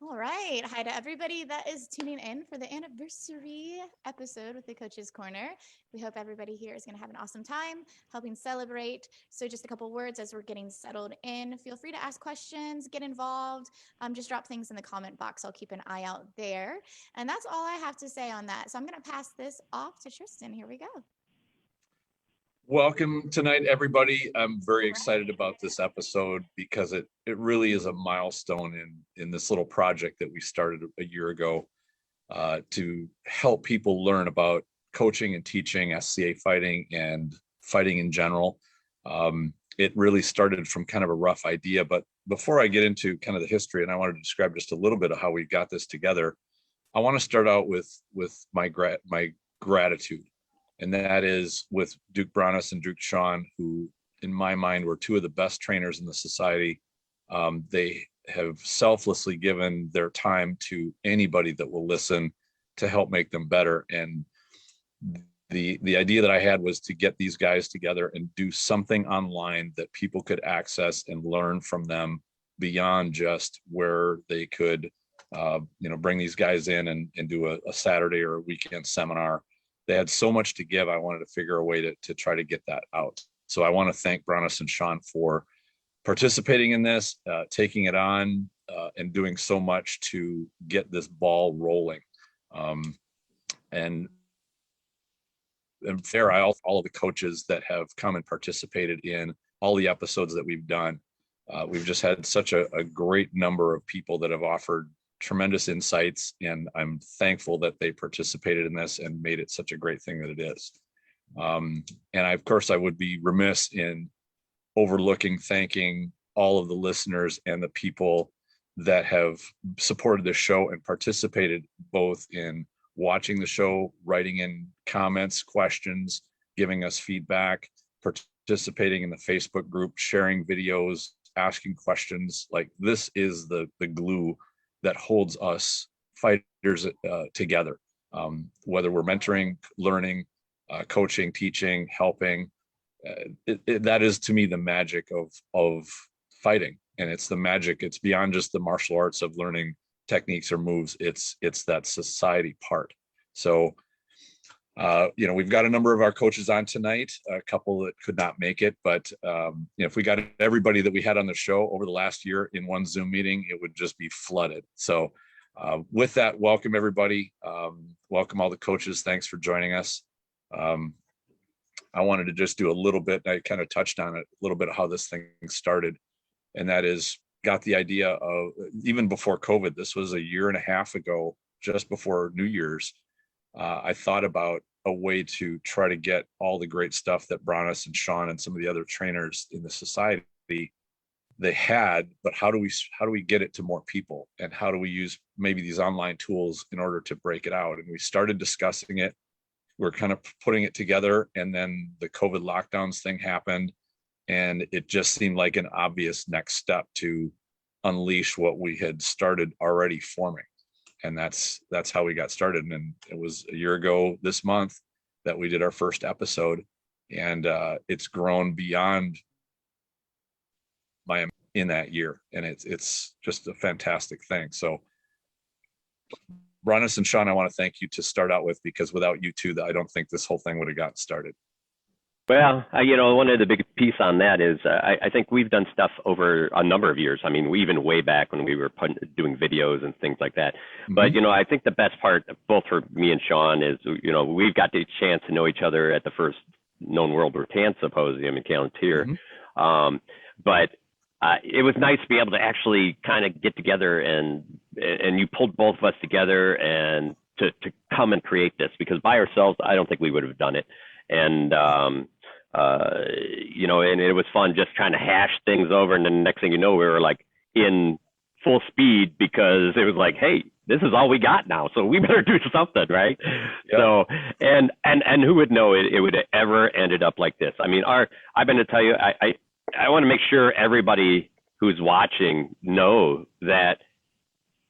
All right. Hi to everybody that is tuning in for the anniversary episode with the Coaches Corner. We hope everybody here is going to have an awesome time helping celebrate. So just a couple words as we're getting settled in. Feel free to ask questions, get involved. Just drop things in the comment box. I'll keep an eye out there. And that's all I have to say on that. So I'm going to pass this off to Tristan. Here we go. Welcome tonight, everybody. I'm very excited about this episode because it really is a milestone in this little project that we started a year ago to help people learn about coaching and teaching SCA fighting and fighting in general. It really started from kind of a rough idea, but before I get into kind of the history, and I wanted to describe just a little bit of how we got this together, I want to start out with my gratitude. And that is with Duke Brannos and Duke Sean, who in my mind were two of the best trainers in the society. They have selflessly given their time to anybody that will listen to help make them better. And the idea that I had was to get these guys together and do something online that people could access and learn from them beyond just where they could, bring these guys in and do a Saturday or a weekend seminar. They had so much to give. I wanted to figure a way to try to get that out. So I want to thank Brannos and Sean for participating in this, taking it on, and doing so much to get this ball rolling. And fair, all of the coaches that have come and participated in all the episodes that we've done. We've just had such a great number of people that have offered tremendous insights, and I'm thankful that they participated in this and made it such a great thing that it is. Of course, I would be remiss in thanking all of the listeners and the people that have supported the show and participated both in watching the show, writing in comments, questions, giving us feedback, participating in the Facebook group, sharing videos, asking questions. Like, this is the glue that holds us fighters together, whether we're mentoring, learning, coaching, teaching, helping. That is, to me, the magic of fighting. And it's the magic. It's beyond just the martial arts of learning techniques or moves. It's that society part. So, we've got a number of our coaches on tonight, a couple that could not make it, but if we got everybody that we had on the show over the last year in one Zoom meeting, it would just be flooded. So with that, welcome everybody. Welcome all the coaches. Thanks for joining us. I wanted to just do a little bit, and I kind of touched on it, a little bit of how this thing started. And that is, got the idea of, even before COVID, this was a year and a half ago, just before New Year's. I thought about a way to try to get all the great stuff that Brannos and Sean and some of the other trainers in the society they had, but how do we get it to more people, and how do we use maybe these online tools in order to break it out? And we started discussing it. We're kind of putting it together, and then the COVID lockdowns thing happened, and it just seemed like an obvious next step to unleash what we had started already forming. And that's how we got started. And it was a year ago this month that we did our first episode, and it's grown beyond my in that year. And it's just a fantastic thing. So Brannos and Sean, I want to thank you to start out with, because without you two, I don't think this whole thing would have gotten started. Well, one of the big piece on that is I think we've done stuff over a number of years. I mean, we even way back when we were doing videos and things like that. Mm-hmm. But, I think the best part, both for me and Sean, is, we've got the chance to know each other at the first known World War Tan Symposium in Calontier. Mm-hmm. But it was nice to be able to actually kind of get together, and you pulled both of us together and to come and create this, because by ourselves, I don't think we would have done it. And, and it was fun just trying to hash things over. And then the next thing you know, we were like in full speed, because it was like, hey, this is all we got now, so we better do something, right? Yep. So, and who would know it would have ever ended up like this? I mean, I've been to tell you, I want to make sure everybody who's watching know that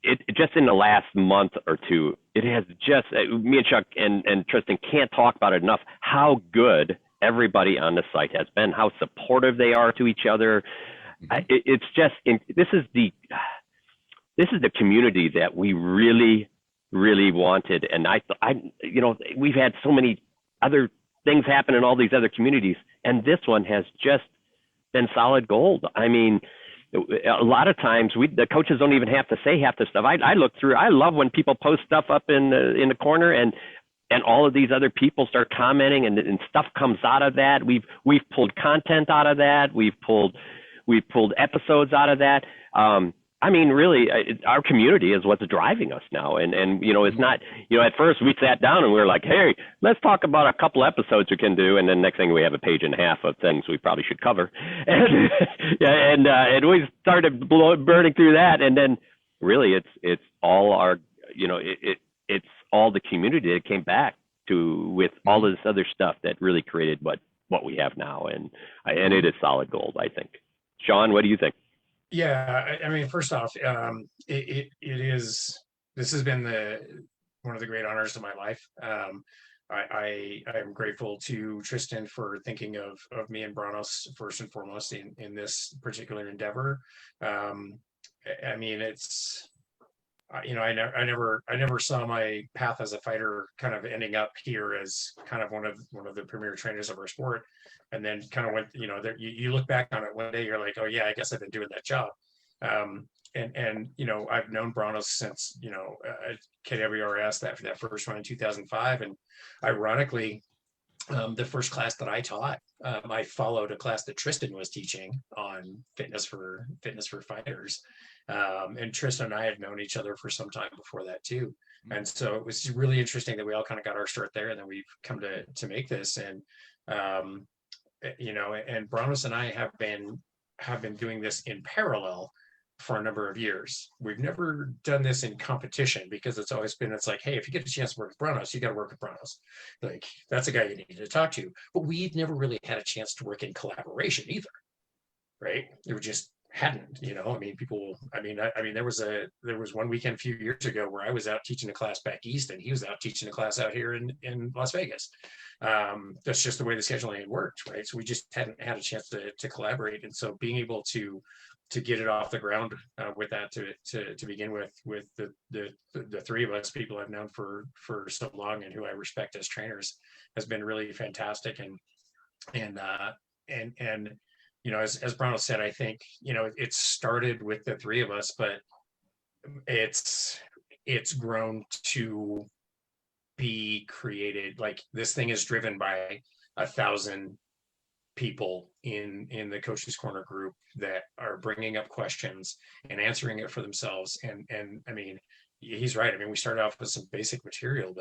it just in the last month or two, it has just, me and Chuck and Tristan can't talk about it enough, how good everybody on the site has been, how supportive they are to each other. Mm-hmm. It's just, this is this is the community that we really, really wanted. And we've had so many other things happen in all these other communities, and this one has just been solid gold. I mean, a lot of times the coaches don't even have to say half the stuff. I look through. I love when people post stuff up in the corner, and all of these other people start commenting, and stuff comes out of that. We've pulled content out of that. We've pulled episodes out of that. I mean, really, our community is what's driving us now. And it's not, at first we sat down and we were like, hey, let's talk about a couple episodes we can do. And then next thing we have a page and a half of things we probably should cover. And we started burning through that. And then really it's all our, it's all the community that came back to with all of this other stuff that really created what we have now. And it is solid gold, I think. Sean, what do you think? Yeah, I mean, first off, it is. This has been one of the great honors of my life. I am grateful to Tristan for thinking of me and Brannos first and foremost in this particular endeavor. I mean, it's. I never saw my path as a fighter kind of ending up here as kind of one of the premier trainers of our sport, and then kind of went, you look back on it one day, you're like, oh yeah, I guess I've been doing that job. And I've known Brannos since KWRS that first one in 2005, and ironically, the first class that I taught, I followed a class that Tristan was teaching on fitness for fighters. And Tristan and I had known each other for some time before that too. And so it was really interesting that we all kind of got our start there, and then we've come to make this. And, and Brannos and I have been doing this in parallel for a number of years. We've never done this in competition because it's like, hey, if you get a chance to work with Brannos, you got to work with Brannos. Like, that's a guy you need to talk to. But we've never really had a chance to work in collaboration either, right? It just hadn't, there was one weekend a few years ago where I was out teaching a class back east, and he was out teaching a class out here in Las Vegas. That's just the way the scheduling had worked, right? So we just hadn't had a chance to collaborate. And so being able to get it off the ground with that to begin with the three of us, people I've known for so long and who I respect as trainers, has been really fantastic. And as Brannos said, I think it started with the three of us, but it's grown to be created. Like, this thing is driven by 1,000 people in the Coaches Corner group that are bringing up questions and answering it for themselves. And I mean, he's right. I mean, we started off with some basic material,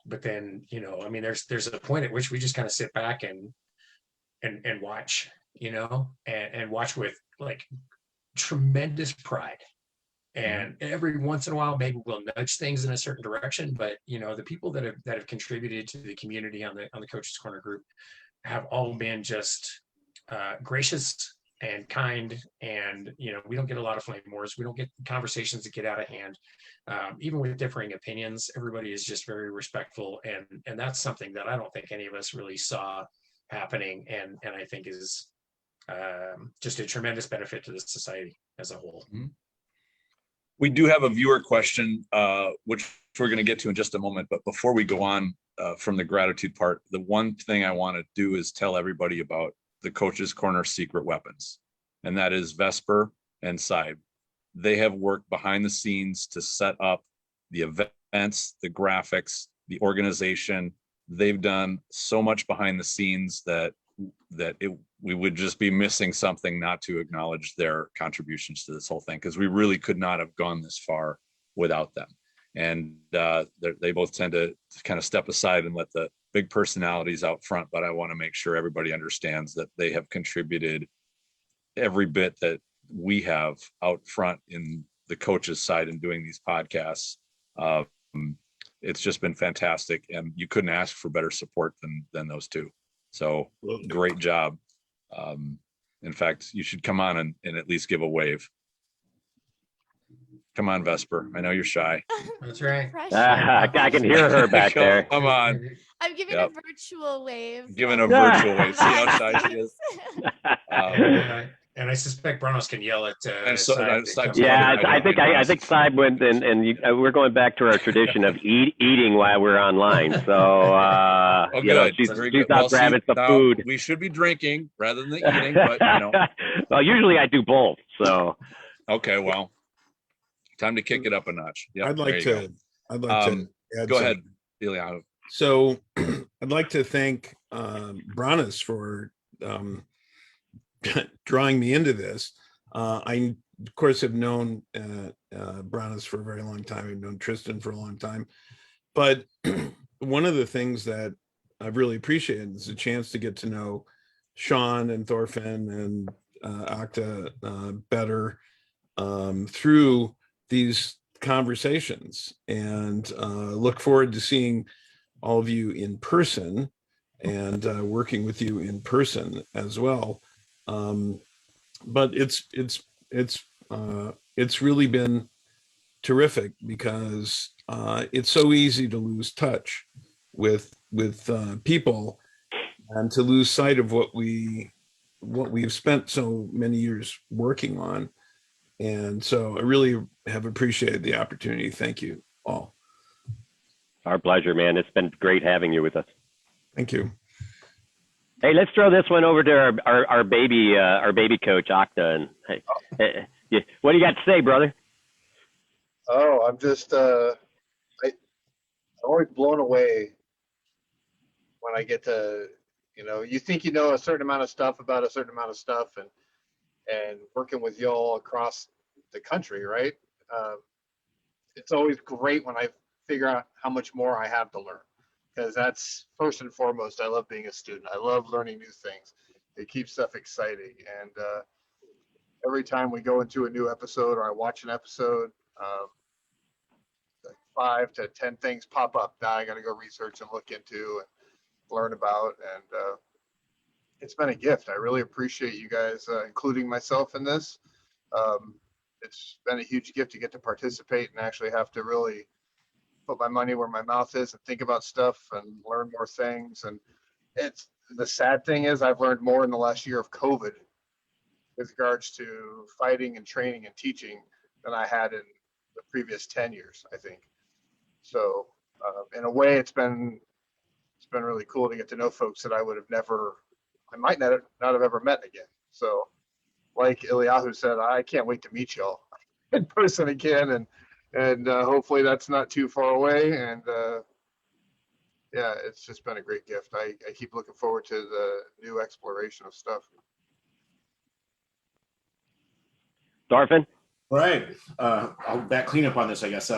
but then there's a point at which we just kind of sit back and watch, and watch with like tremendous pride. And every once in a while, maybe we'll nudge things in a certain direction, but the people that have contributed to the community on the Coaches Corner group have all been just gracious and kind. And we don't get a lot of flame wars. We don't get conversations that get out of hand. Even with differing opinions, everybody is just very respectful, and that's something that I don't think any of us really saw happening, and I think is just a tremendous benefit to the society as a whole. We do have a viewer question, which we're going to get to in just a moment. But before we go on from the gratitude part, the one thing I want to do is tell everybody about the Coaches Corner secret weapons, and that is Vesper and Saib. They have worked behind the scenes to set up the events, the graphics, the organization. They've done so much behind the scenes that we would just be missing something not to acknowledge their contributions to this whole thing, because we really could not have gone this far without them. And they both tend to kind of step aside and let the big personalities out front, but I want to make sure everybody understands that they have contributed every bit that we have out front in the coaches side and doing these podcasts. It's just been fantastic, and you couldn't ask for better support than those two. So great job. In fact, you should come on and at least give a wave. Come on, Vesper. I know you're shy. That's right. I can hear her back there. Come on. I'm giving a virtual wave. Giving a virtual wave. See how shy she is? And I suspect Brannos can yell at And so- Saib to come Yeah, in. I think Saib went and we're going back to our tradition of eating while we're online. So Oh, good. she's Very good. not grabbing some now, food. we should be drinking rather than eating, but Well, usually I do both. So okay, well, time to kick it up a notch. Yep, I'd like there you to add go ahead, something. Eliahu. So I'd like to thank Brannos for drawing me into this. I, of course, have known Brannos for a very long time. I've known Tristan for a long time. But one of the things that I've really appreciated is a chance to get to know Sean and Thorfin and Octa better through these conversations, and look forward to seeing all of you in person and working with you in person as well. But it's really been terrific because it's so easy to lose touch with people and to lose sight of what we've spent so many years working on. And so I really have appreciated the opportunity. Thank you all. our pleasure, man. It's been great having you with us. Thank you. Hey, let's throw this one over to our baby coach Octa. And hey, what do you got to say, brother? Oh, I'm just I'm always blown away when I get to, you think you know a certain amount of stuff about a certain amount of stuff, and working with y'all across the country, right? It's always great when I figure out how much more I have to learn, because that's first and foremost. I love being a student. I love learning new things. It keeps stuff exciting, and every time we go into a new episode or I watch an episode, like 5 to 10 things pop up that I got to go research and look into and learn about, and it's been a gift. I really appreciate you guys including myself in this. It's been a huge gift to get to participate and actually have to really put my money where my mouth is and think about stuff and learn more things. And it's the sad thing is I've learned more in the last year of COVID with regards to fighting and training and teaching than I had in the previous 10 years, I think. So in a way, it's been really cool to get to know folks that I might not have ever met again. So like Eliahu said, I can't wait to meet y'all in person again, and hopefully that's not too far away. And yeah, it's just been a great gift. I keep looking forward to the new exploration of stuff. Thorfin? Right. I'll back clean up on this, I guess.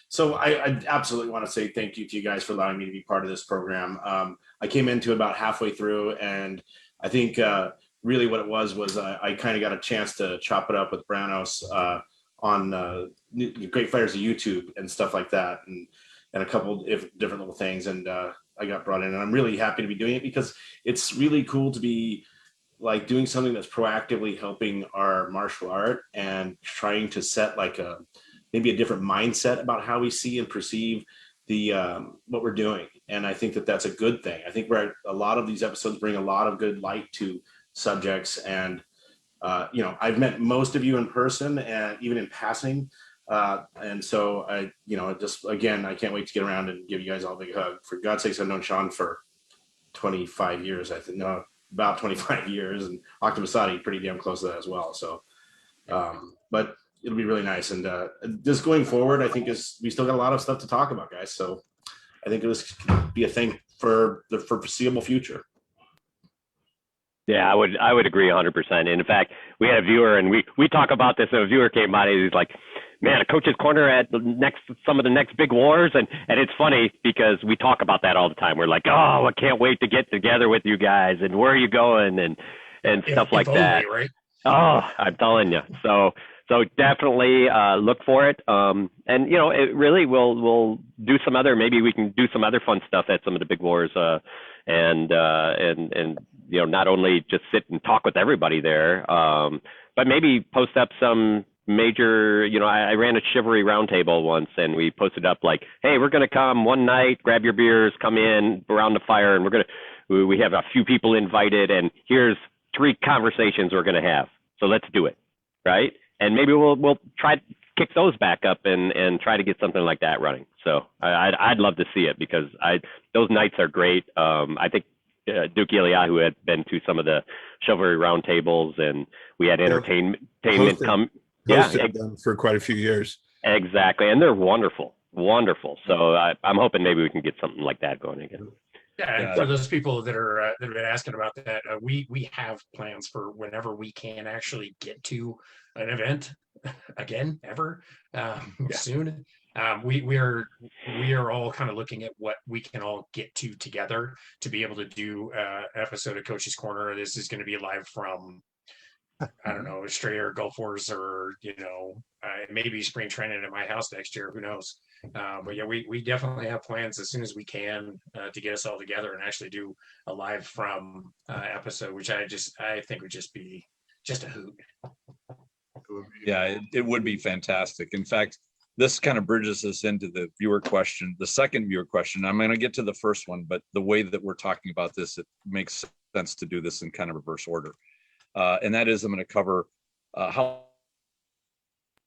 So I absolutely want to say thank you to you guys for allowing me to be part of this program. I came into it about halfway through, and I think really what it was I kind of got a chance to chop it up with Brannos on Great Fighters of YouTube and stuff like that, and a couple of different little things. And I got brought in, and I'm really happy to be doing it because it's really cool to be like doing something that's proactively helping our martial art and trying to set like maybe a different mindset about how we see and perceive the what we're doing. And I think that that's a good thing. I think a lot of these episodes bring a lot of good light to subjects. And I've met most of you in person and even in passing. And so I can't wait to get around and give you guys all a big hug. For God's sakes, I've known Sean for 25 years, I think. No, about 25 years, and Octamasades pretty damn close to that as well. So, but it'll be really nice. And just going forward, I think we still got a lot of stuff to talk about, guys. So I think this could be a thing for the foreseeable future. Yeah, I would agree 100%. And in fact, we had a viewer, and we talk about this, and a viewer came by and he's like, man, a coach's corner at some of the next big wars. And it's funny because we talk about that all the time. We're like, oh, I can't wait to get together with you guys, and where are you going, and stuff like that. Only, right? Oh, I'm telling you. So definitely look for it. And it really we'll do some other, maybe we can do some other fun stuff at some of the big wars, and not only just sit and talk with everybody there, but maybe post up some major, I ran a chivalry roundtable once, and we posted up like, hey, we're going to come one night, grab your beers, come in around the fire, and we have a few people invited, and here's 3 conversations we're going to have. So let's do it, right? And maybe we'll try to kick those back up and try to get something like that running. So I'd love to see it, because those nights are great. I think Duke Eliahu had been to some of the chivalry roundtables, and we had entertainment come. Hosted them for quite a few years. Exactly, and they're wonderful. So I'm hoping maybe we can get something like that going again. Yeah, and for those people that are that have been asking about that, we have plans for whenever we can actually get to an event again, ever soon. We are all kind of looking at what we can all get to together to be able to do an episode of Coaches Corner. This is going to be live from, I don't know, Australia or Gulf Wars, or maybe spring training at my house next year. Who knows? But yeah, we definitely have plans as soon as we can to get us all together and actually do a live from episode, which I think would just be just a hoot. Yeah, it would be fantastic. In fact, this kind of bridges us into the viewer question, the second viewer question. I'm going to get to the first one, but the way that we're talking about this, it makes sense to do this in kind of reverse order. And that is, I'm going to cover how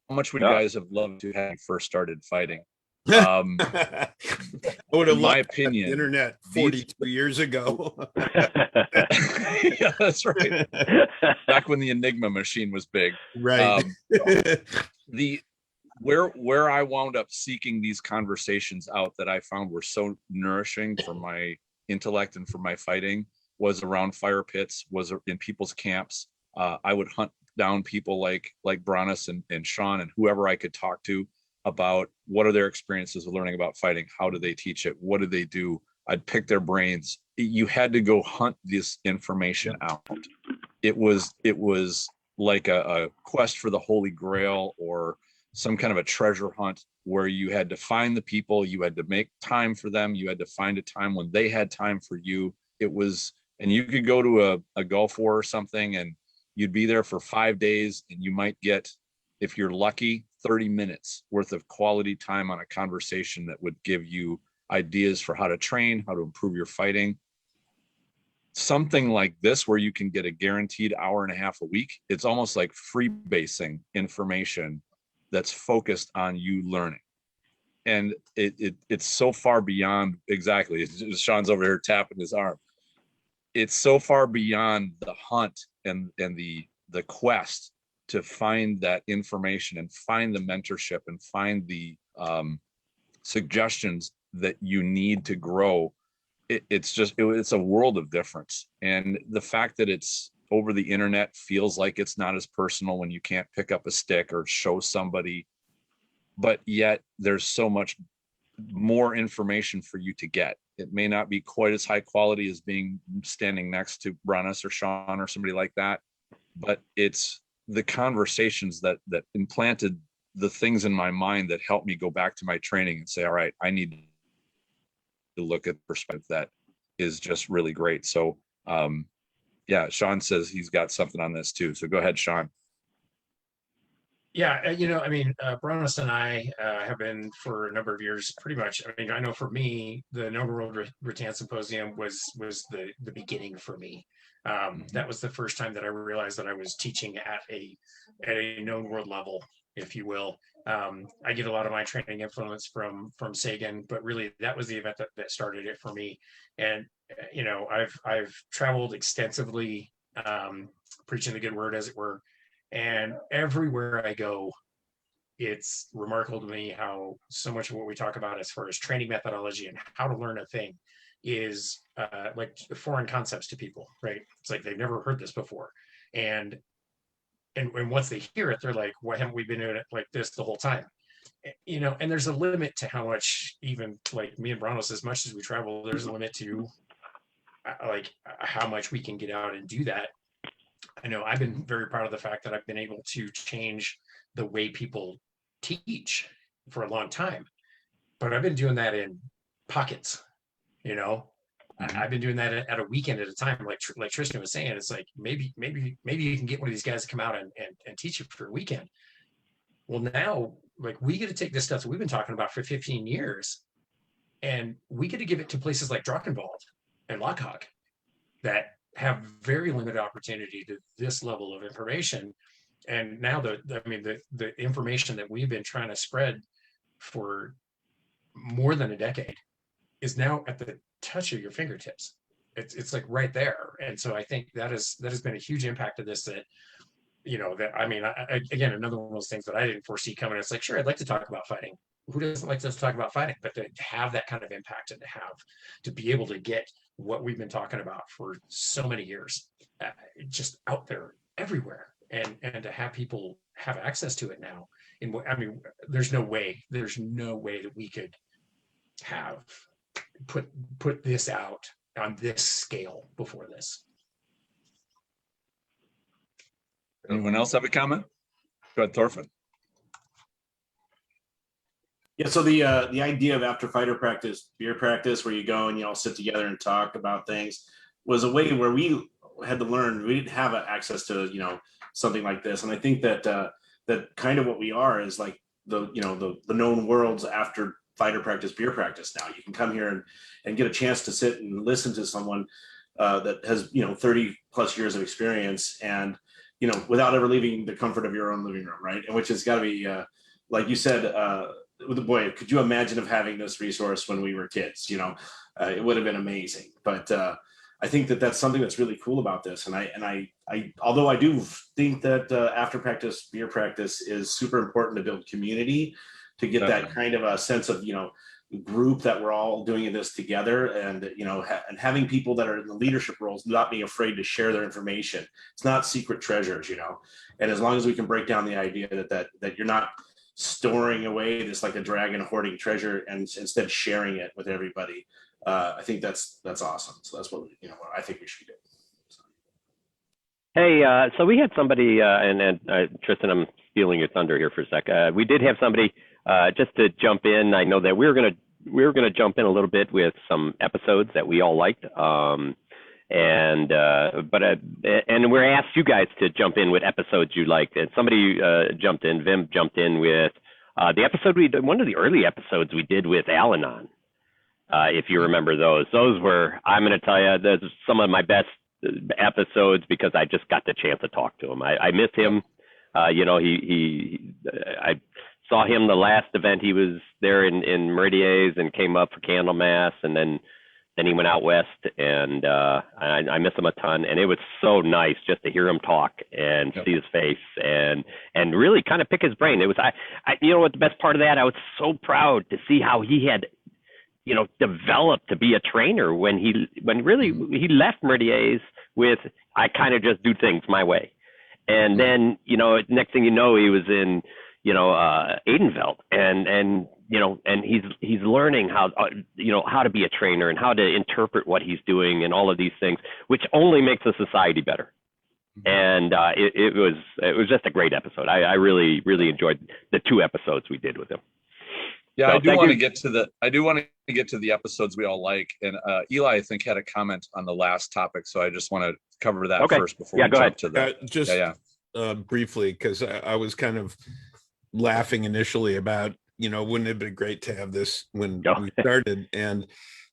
much would you guys have loved to have first started fighting? I would have in my opinion, the internet 42 years ago. Yeah, that's right. Back when the Enigma machine was big. Right. Where I wound up seeking these conversations out that I found were so nourishing for my intellect and for my fighting was around fire pits, was in people's camps. I would hunt down people like Brannos and Sean and whoever I could talk to about what are their experiences of learning about fighting. How do they teach it? What do they do? I'd pick their brains. You had to go hunt this information out. It was like a quest for the Holy Grail, or some kind of a treasure hunt, where you had to find the people, you had to make time for them, you had to find a time when they had time for you. And you could go to a Gulf War or something, and you'd be there for 5 days, and you might get, if you're lucky, 30 minutes worth of quality time on a conversation that would give you ideas for how to train, how to improve your fighting. Something like this, where you can get a guaranteed hour and a half a week, it's almost like freebasing information that's focused on you learning. And it's so far beyond, exactly, Sean's over here tapping his arm. It's so far beyond the hunt and the quest to find that information and find the mentorship and find the suggestions that you need to grow. It's a world of difference. And the fact that it's over the internet feels like it's not as personal when you can't pick up a stick or show somebody, but yet there's so much more information for you to get. It may not be quite as high quality as standing next to Brannos or Sean or somebody like that, but it's the conversations that implanted the things in my mind that helped me go back to my training and say, all right, I need to look at perspective that is just really great. So yeah, Sean says he's got something on this too. So go ahead, Sean. Yeah, Brannos and I have been for a number of years, pretty much. I know for me, the Known World Rattan Symposium was the beginning for me. That was the first time that I realized that I was teaching at a known world level, if you will. I get a lot of my training influence from Sagan, but really that was the event that started it for me. And I've traveled extensively, preaching the good word, as it were. And everywhere I go, it's remarkable to me how so much of what we talk about as far as training methodology and how to learn a thing is like foreign concepts to people, right? It's like they've never heard this before. And once they hear it, they're like, why haven't we been doing it like this the whole time? And there's a limit to how much, even like me and Brannos, as much as we travel, there's a limit to like how much we can get out and do that. I know I've been very proud of the fact that I've been able to change the way people teach for a long time, but I've been doing that in pockets. I've been doing that at a weekend at a time, like Tristan was saying. It's like maybe you can get one of these guys to come out and teach you for a weekend. Well, now like we get to take this stuff that we've been talking about for 15 years, and we get to give it to places like Drachenwald and Lockhog that have very limited opportunity to this level of information. And now the information that we've been trying to spread for more than a decade is now at the touch of your fingertips. It's like right there. And so I think that has been a huge impact of this, that, again, another one of those things that I didn't foresee coming. It's like, sure, I'd like to talk about fighting. Who doesn't like to talk about fighting? But to have that kind of impact, and to be able to get what we've been talking about for so many years, just out there everywhere, and to have people have access to it now. There's no way that we could have put this out on this scale before this. Anyone else have a comment? Go ahead, Thorfin. Yeah, so the idea of after fighter practice, beer practice, where you go and you all sit together and talk about things, was a way where we had to learn. We didn't have access to something like this, and I think that that kind of what we are is like the known worlds after fighter practice, beer practice. Now you can come here and get a chance to sit and listen to someone that has 30 plus years of experience, and without ever leaving the comfort of your own living room, right? And which has got to be like you said. Boy, could you imagine of having this resource when we were kids? It would have been amazing. But I think that that's something that's really cool about this. And I although I do think that after practice, beer practice is super important to build community, to get that kind of a sense of group that we're all doing this together, and and having people that are in the leadership roles not being afraid to share their information. It's not secret treasures, And as long as we can break down the idea that you're not storing away this like a dragon hoarding treasure, and instead sharing it with everybody, I think that's awesome. So that's what what I think we should do. Hey, so we had somebody, and Tristan, I'm stealing your thunder here for a sec. We did have somebody just to jump in. I know that we were gonna jump in a little bit with some episodes that we all liked. And we're asked you guys to jump in with episodes you liked. And somebody Vim jumped in with the episode one of the early episodes we did with Al-Anon. If you remember those were, I'm going to tell you, those are some of my best episodes, because I just got the chance to talk to him. I miss him. I saw him the last event he was there in Meridies, and came up for Candlemas, and then he went out west, and I miss him a ton. And it was so nice just to hear him talk and see his face and really kind of pick his brain. It was, what the best part of that, I was so proud to see how he had, developed to be a trainer when really he left Meridies with, I kind of just do things my way. And then, next thing you know, he was in, Aidenveld, and he's learning how to be a trainer and how to interpret what he's doing and all of these things, which only makes the society better. And it was just a great episode. I really, really enjoyed the 2 episodes we did with him. Yeah, so I do want to get to the episodes we all like. And Eli, I think, had a comment on the last topic, so I just want to cover that first before we jump to that. Briefly, because I was kind of laughing initially about, wouldn't it have been great to have this when we started? And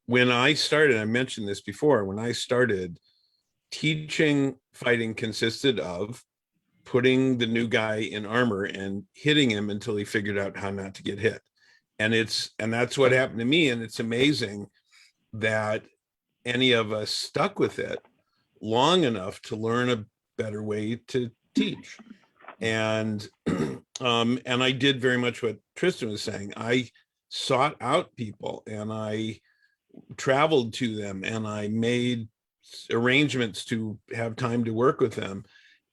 when I started, I mentioned this before, when I started, teaching fighting consisted of putting the new guy in armor and hitting him until he figured out how not to get hit. And that's what happened to me. And it's amazing that any of us stuck with it long enough to learn a better way to teach. And I did very much what Tristan was saying. I sought out people, and I traveled to them, and I made arrangements to have time to work with them,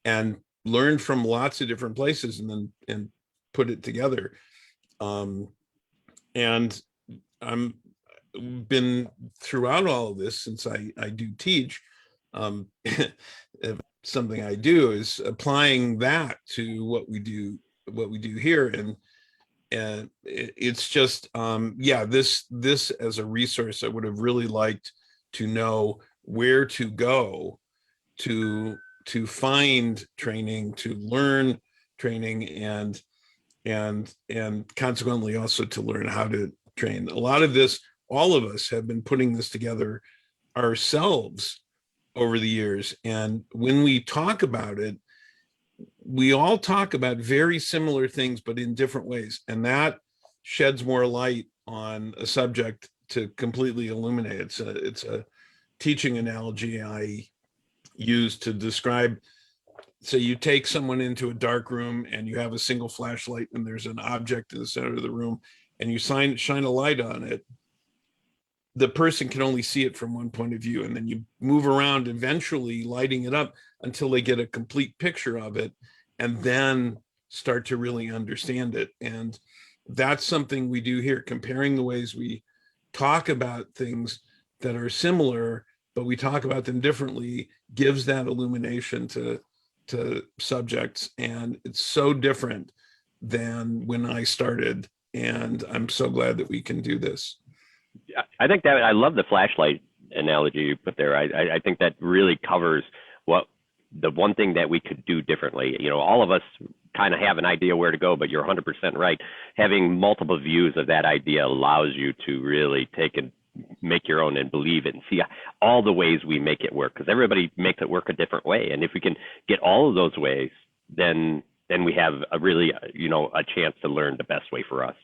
and learned from lots of different places, and put it together. And I'm been throughout all of this, since I do teach, something I do is applying that to what we do here. And it's just, this as a resource, I would have really liked to know where to go to find training, to learn training, and consequently also to learn how to train. A lot of this, all of us have been putting this together ourselves over the years. And when we talk about it, we all talk about very similar things, but in different ways. And that sheds more light on a subject to completely illuminate. It's a teaching analogy I use to describe. So you take someone into a dark room and you have a single flashlight and there's an object in the center of the room and you shine a light on it. The person can only see it from one point of view. And then you move around, eventually lighting it up until they get a complete picture of it and then start to really understand it. And that's something we do here, comparing the ways we talk about things that are similar, but we talk about them differently, gives that illumination to subjects. And it's so different than when I started. And I'm so glad that we can do this. I think that I love the flashlight analogy you put there. I think that really covers what the one thing that we could do differently. You know, all of us kind of have an idea where to go, but you're 100% right. Having multiple views of that idea allows you to really take and make your own and believe it and see all the ways we make it work, because everybody makes it work a different way. And if we can get all of those ways, then we have a really, you know, a chance to learn the best way for us.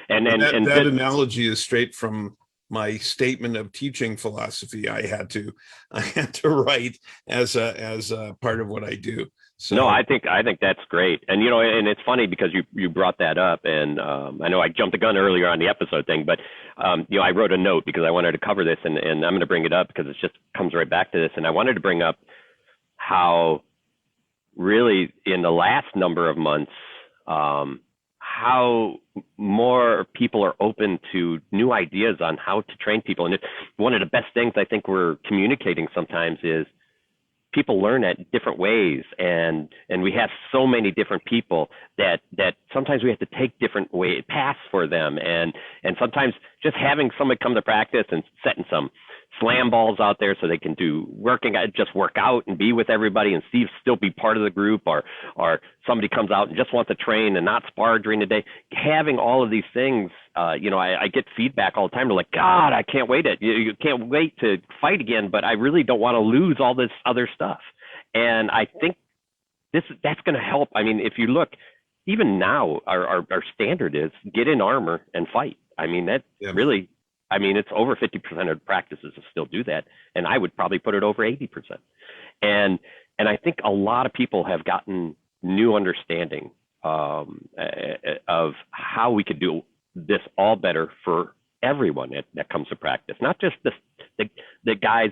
And that analogy is straight from my statement of teaching philosophy I had to write as a part of what I do. So no, I think that's great. And, you know, and it's funny because you brought that up, and I know I jumped the gun earlier on the episode thing, but, you know, I wrote a note because I wanted to cover this, and I'm going to bring it up because it just comes right back to this. And I wanted to bring up how really in the last number of months, how more people are open to new ideas on how to train people. And one of the best things I think we're communicating sometimes is people learn at different ways. And we have so many different people that sometimes we have to take different paths for them. And sometimes just having somebody come to practice and setting some slam balls out there so they can work out and be with everybody and still be part of the group, or somebody comes out and just wants to train and not spar during the day. Having all of these things, you know, I get feedback all the time. They're like, God, I can't wait you can't wait to fight again, but I really don't want to lose all this other stuff. And I think that's going to help. I mean, if you look, even now, our standard is get in armor and fight. I mean, really, I mean, it's over 50% of practices to still do that. And I would probably put it over 80%. And I think a lot of people have gotten new understanding of how we could do this all better for everyone that comes to practice, not just the guys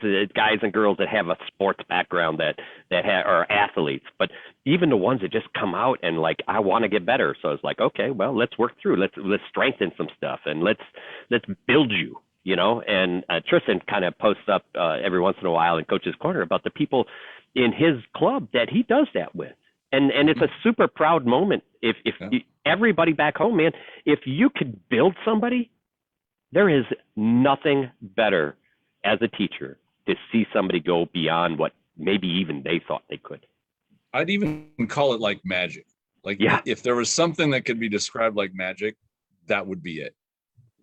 and girls that have a sports background that are athletes, but even the ones that just come out and like, I want to get better. So it's like, okay, well, let's work through, let's strengthen some stuff, and let's build you, you know. And Tristan kind of posts up every once in a while in Coach's Corner about the people in his club that he does that with. And it's a super proud moment. If everybody back home, man, if you could build somebody, there is nothing better as a teacher to see somebody go beyond what maybe even they thought they could. I'd even call it like magic. Like, yeah, if there was something that could be described like magic, that would be it.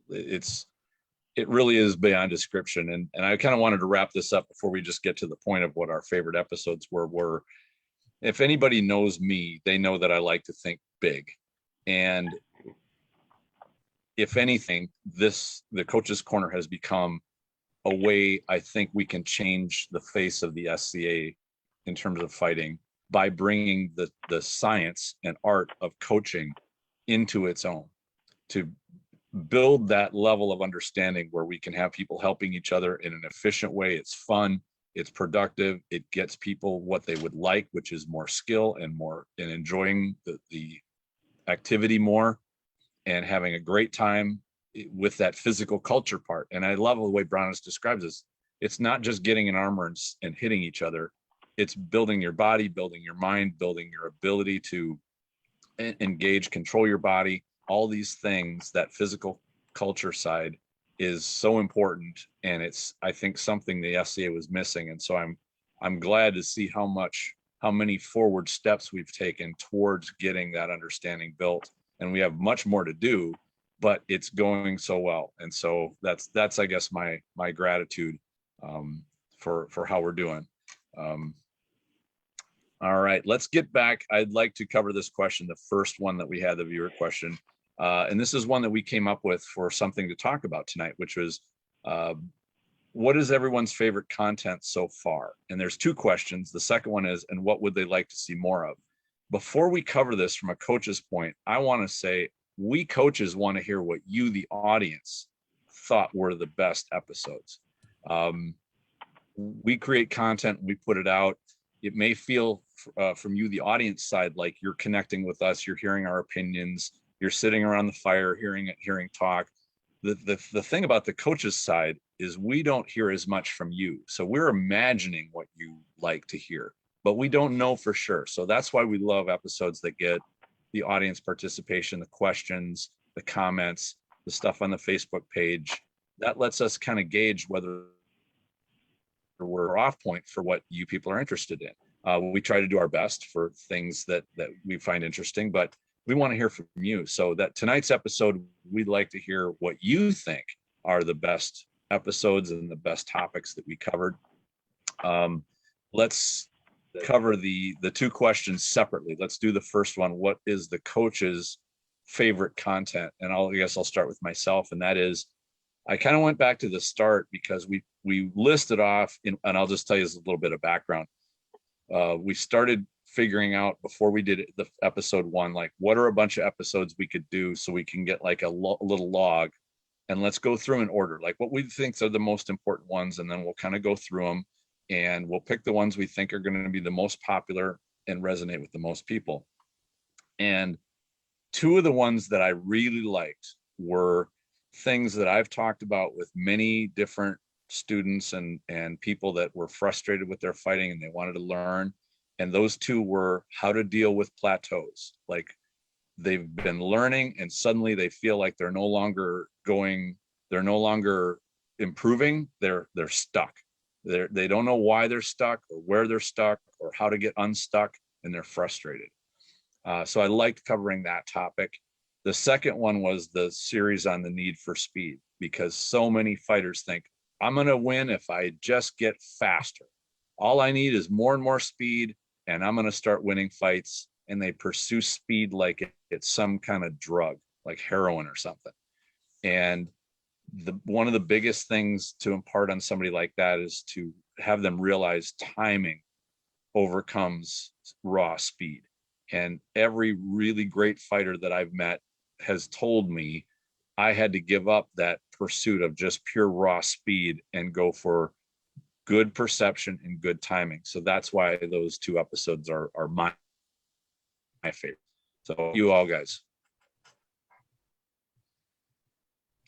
It really is beyond description. And I kind of wanted to wrap this up before we just get to the point of what our favorite episodes were. If anybody knows me, they know that I like to think big. And if anything, the Coaches Corner has become a way I think we can change the face of the SCA in terms of fighting by bringing the science and art of coaching into its own, to build that level of understanding where we can have people helping each other in an efficient way. It's fun, it's productive, it gets people what they would like, which is more skill and enjoying the activity more, and having a great time with that physical culture part. And I love the way Brannos describes this. It's not just getting in armor and hitting each other. It's building your body, building your mind, building your ability to engage, control your body. All these things, that physical culture side is so important. And it's, I think, something the SCA was missing. And so I'm glad to see how many forward steps we've taken towards getting that understanding built. And we have much more to do, but it's going so well. And so that's I guess my gratitude for how we're doing. All right, let's get back. I'd like to cover this question, the first one that we had, the viewer question. And this is one that we came up with for something to talk about tonight, which was, what is everyone's favorite content so far? And there's two questions. The second one is, and what would they like to see more of? Before we cover this from a coach's point, I want to say we coaches want to hear what you, the audience, thought were the best episodes. We create content, we put it out. It may feel from you, the audience side, like you're connecting with us, you're hearing our opinions, you're sitting around the fire, hearing talk. The thing about the coaches side is we don't hear as much from you. So we're imagining what you like to hear, but we don't know for sure. So that's why we love episodes that get the audience participation, the questions, the comments, the stuff on the Facebook page. That lets us kind of gauge whether we're off point for what you people are interested in. We try to do our best for things that we find interesting, but we want to hear from you. So that tonight's episode, we'd like to hear what you think are the best episodes and the best topics that we covered. Let's cover the two questions separately. Let's do the first one. What is the coach's favorite content? And I guess I'll start with myself, and that is, I kind of went back to the start because we listed off, and I'll just tell you a little bit of background. We started figuring out before we did the episode one, like what are a bunch of episodes we could do so we can get like a little log, and let's go through in order, like what we think are the most important ones, and then we'll kind of go through them and we'll pick the ones we think are going to be the most popular and resonate with the most people. And two of the ones that I really liked were things that I've talked about with many different students and people that were frustrated with their fighting and they wanted to learn. And those two were how to deal with plateaus. Like they've been learning and suddenly they feel like they're no longer improving. They're stuck. They don't know why they're stuck or where they're stuck or how to get unstuck, and they're frustrated. So I liked covering that topic. The second one was the series on the need for speed, because so many fighters think, I'm going to win if I just get faster. All I need is more and more speed, and I'm going to start winning fights. And they pursue speed like it's some kind of drug, like heroin or something. And one of the biggest things to impart on somebody like that is to have them realize timing overcomes raw speed. And every really great fighter that I've met has told me I had to give up that pursuit of just pure raw speed and go for good perception and good timing. So that's why those two episodes are my favorite. So you all guys.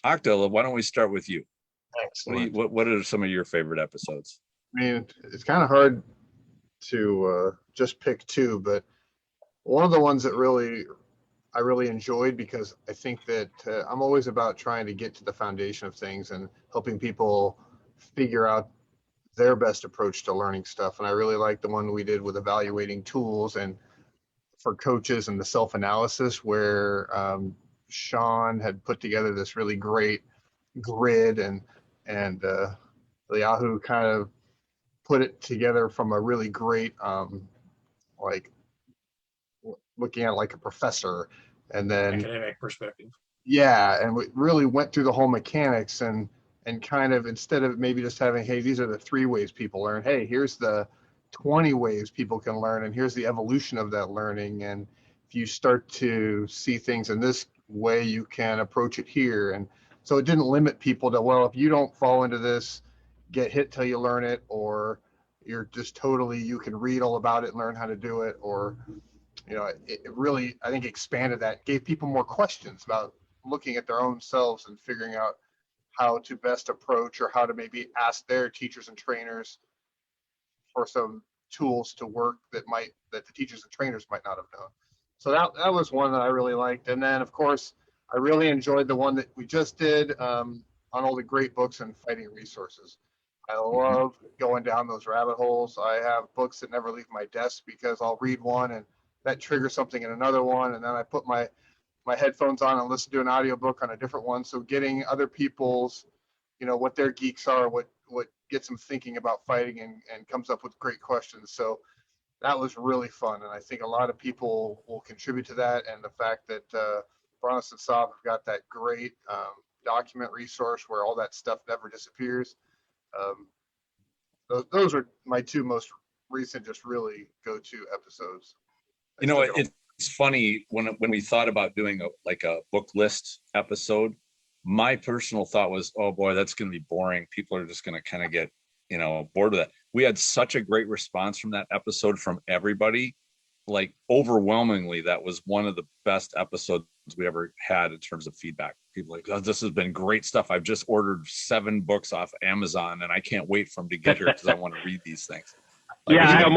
Octa, why don't we start with you? Excellent. What are some of your favorite episodes? I mean, it's kind of hard to just pick two, but one of the ones that I really enjoyed, because I think that I'm always about trying to get to the foundation of things and helping people figure out their best approach to learning stuff. And I really like the one we did with evaluating tools and for coaches and the self-analysis, where Sean had put together this really great grid, and Eliahu kind of put it together from a really great like looking at it like a professor, and then academic perspective. Yeah, and we really went through the whole mechanics and kind of, instead of maybe just having, hey, these are the 3 ways people learn, hey, here's the 20 ways people can learn, and here's the evolution of that learning. And if you start to see things in this way, you can approach it here. And so it didn't limit people to, well, if you don't fall into this, get hit till you learn it, or you're just totally, you can read all about it and learn how to do it, or it really, I think, expanded that, gave people more questions about looking at their own selves and figuring out how to best approach, or how to maybe ask their teachers and trainers for some tools to work that the teachers and trainers might not have known. So that was one that I really liked. And then, of course, I really enjoyed the one that we just did on all the great books and fighting resources. I love going down those rabbit holes. I have books that never leave my desk because I'll read one and that triggers something in another one, and then I put my headphones on and listen to an audiobook on a different one. So getting other people's, what their geeks are, what gets them thinking about fighting and comes up with great questions. So that was really fun. And I think a lot of people will contribute to that. And the fact that Brannos and Saab have got that great document resource where all that stuff never disappears. Those are my two most recent, just really go-to episodes. You know, it's funny when we thought about doing a book list episode, my personal thought was, oh boy, that's going to be boring. People are just going to kind of get, bored with that. We had such a great response from that episode from everybody. Like overwhelmingly, that was one of the best episodes we ever had in terms of feedback. People like, oh, this has been great stuff. I've just ordered 7 books off Amazon and I can't wait for them to get here because I want to read these things. Like, yeah,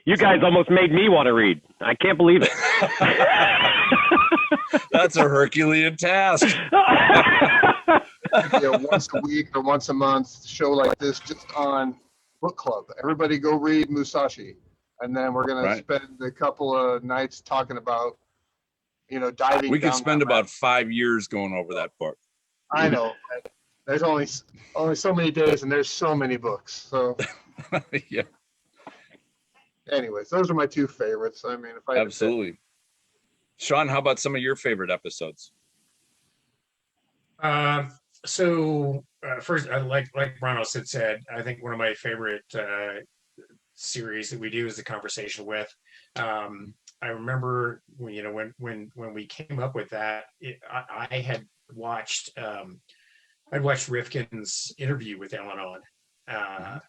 you guys almost made me want to read. I can't believe it. That's a Herculean task. Once a week or once a month, show like this just on book club. Everybody go read Musashi. And then we're going to spend a couple of nights talking about, diving. We could spend about 5 years going over that book. I know. There's only so many days and there's so many books. So yeah. Anyways, those are my 2 favorites. I mean, if I absolutely. Sean, how about some of your favorite episodes? So first, like Brannos had said, I think one of my favorite series that we do is the Conversation With. I remember when we came up with that, I had watched I'd watched Rifkin's interview with Al-Anon,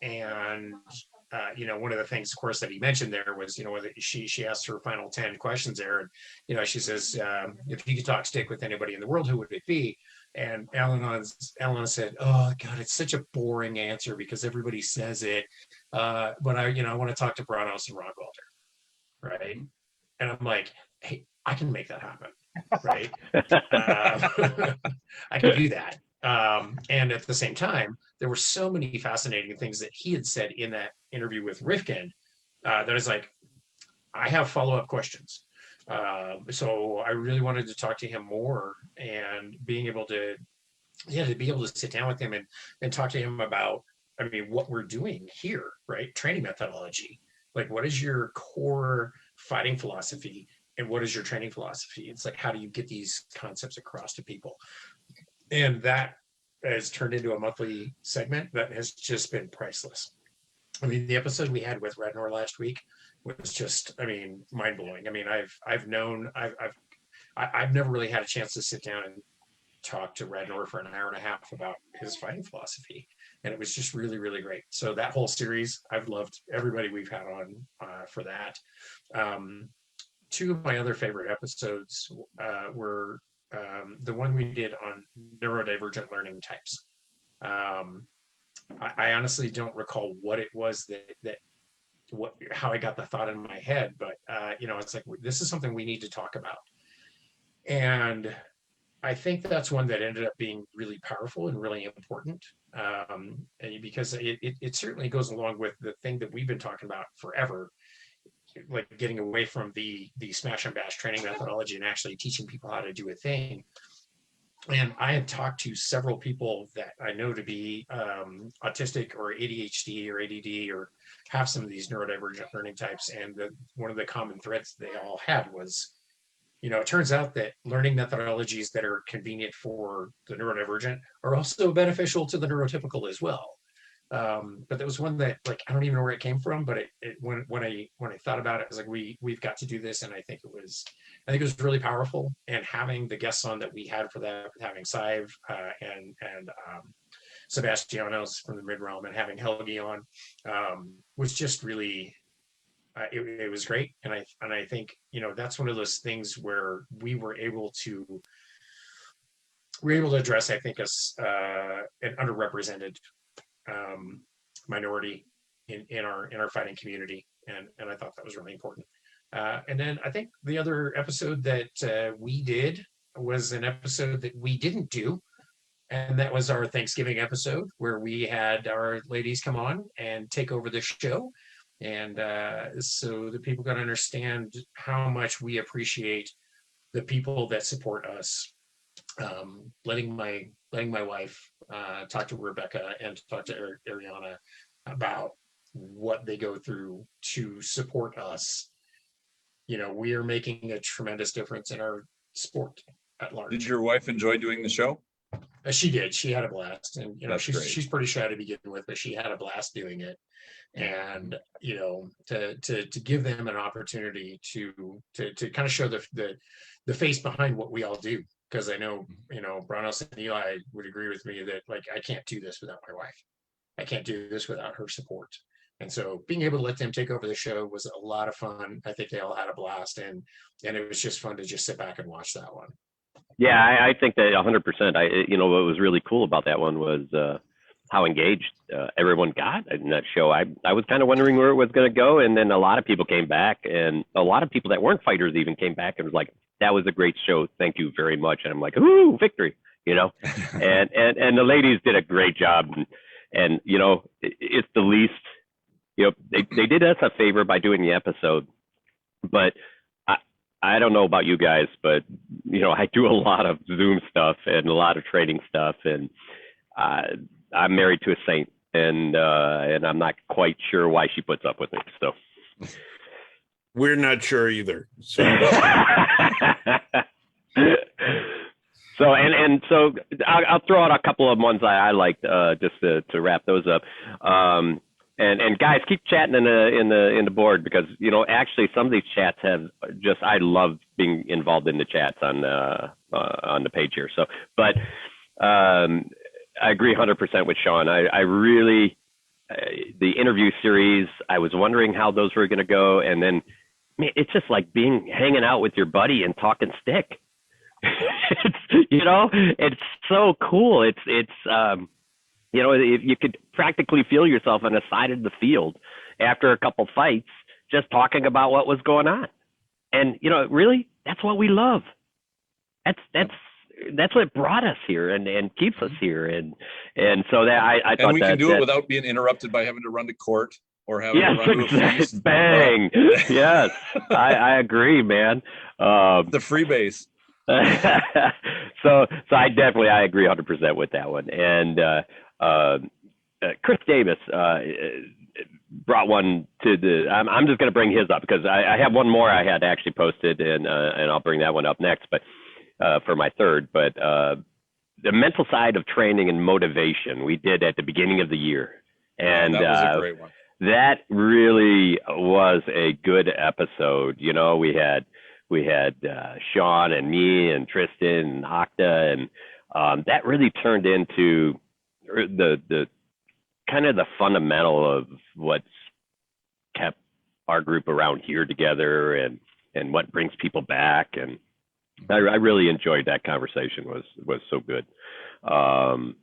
and one of the things, of course, that he mentioned there was, she asked her final 10 questions there, and she says, if you could talk stick with anybody in the world, who would it be? And Al-Anon said, oh God, it's such a boring answer because everybody says it, but I want to talk to Brannos and Rockwalter, right? And I'm like, hey, I can make that happen, right? I can do that. And at the same time, there were so many fascinating things that he had said in that interview with Rifkin that is like, I have follow-up questions. So I really wanted to talk to him more, and being able to be able to sit down with him and talk to him about, what we're doing here, right? Training methodology. Like, what is your core fighting philosophy and what is your training philosophy? It's like, how do you get these concepts across to people? And that has turned into a monthly segment that has just been priceless. The episode we had with Rednor last week was just, mind blowing. I've never really had a chance to sit down and talk to Rednor for an hour and a half about his fighting philosophy. And it was just really, really great. So that whole series, I've loved everybody we've had on for that. 2 of my other favorite episodes were the one we did on neurodivergent learning types. I honestly don't recall what it was how I got the thought in my head, but it's like, this is something we need to talk about. And I think that's one that ended up being really powerful and really important, because it certainly goes along with the thing that we've been talking about forever, like getting away from the smash and bash training methodology and actually teaching people how to do a thing. And I had talked to several people that I know to be autistic or ADHD or ADD or have some of these neurodivergent learning types. And one of the common threads they all had was, it turns out that learning methodologies that are convenient for the neurodivergent are also beneficial to the neurotypical as well. But there was one that, like, I don't even know where it came from, but when I thought about it, I was like, we've got to do this. And I think it was really powerful. And having the guests on that we had for that, having Sive and Sebastianos from the Mid Realm and having Helgi on was just really, it was great. And I think, that's one of those things where we were able to address, I think, an underrepresented minority in our fighting community, and I thought that was really important. And then I think the other episode that we did was an episode that we didn't do, and that was our Thanksgiving episode where we had our ladies come on and take over the show, and so that people can understand how much we appreciate the people that support us letting my wife talk to Rebecca and talk to Ariana about what they go through to support us. We are making a tremendous difference in our sport at large. Did your wife enjoy doing the show? She did. She had a blast, and That's great. she's pretty shy to begin with, but she had a blast doing it. And to give them an opportunity to kind of show the face behind what we all do, because I know Brannos and Eli would agree with me that, like, I can't do this without my wife. I can't do this without her support. And so being able to let them take over the show was a lot of fun. I think they all had a blast, and it was just fun to just sit back and watch that one. Yeah, I think that 100%. What was really cool about that one was how engaged everyone got in that show. I was kind of wondering where it was going to go, and then a lot of people came back, and a lot of people that weren't fighters even came back and was like, "That was a great show. Thank you very much." And I'm like, "Ooh, victory!" and the ladies did a great job, and it's the least. They did us a favor by doing the episode, but I don't know about you guys, but I do a lot of Zoom stuff and a lot of training stuff, and I'm married to a saint, and I'm not quite sure why she puts up with me. So we're not sure either. So so I'll throw out a couple of ones I liked just to wrap those up. And guys, keep chatting in the board, because actually some of these chats have I love being involved in the chats on the page here. So, but I agree 100% with Sean. I really the interview series, I was wondering how those were going to go, and then it's just like hanging out with your buddy and talking stick. It's so cool. It's you could practically feel yourself on the side of the field after a couple fights, just talking about what was going on. And, really, that's what we love. That's what brought us here and keeps us here. And so that I thought we can do it without being interrupted by having to run to court or having to run to a feast. Bang. Yes, I agree, man. The free base. So I agree 100% with that one. And Chris Davis brought one to I'm just going to bring his up, because I have one more I had actually posted, and I'll bring that one up next, but for my third. But the mental side of training and motivation we did at the beginning of the year, and that was a great one. That really was a good episode. We had Sean and me and Tristan and Octa, and that really turned into the kind of the fundamental of what's kept our group around here together, and what brings people back. And I really enjoyed that conversation. Was so good. And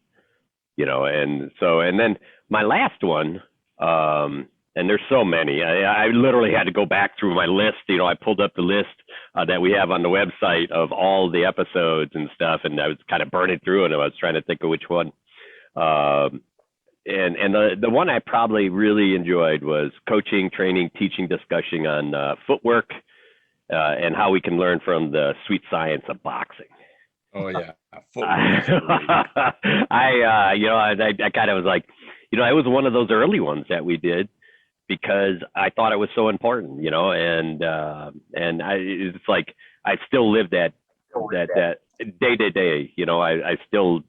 then my last one, and there's so many. I literally had to go back through my list. I pulled up the list that we have on the website of all the episodes and stuff, and I was kind of burning through it, and I was trying to think of which one. And the one I probably really enjoyed was coaching, training, teaching, discussion on footwork and how we can learn from the sweet science of boxing. Oh yeah, I kind of was like, it was one of those early ones that we did, because I thought it was so important, and it's like I still live that day to day. I still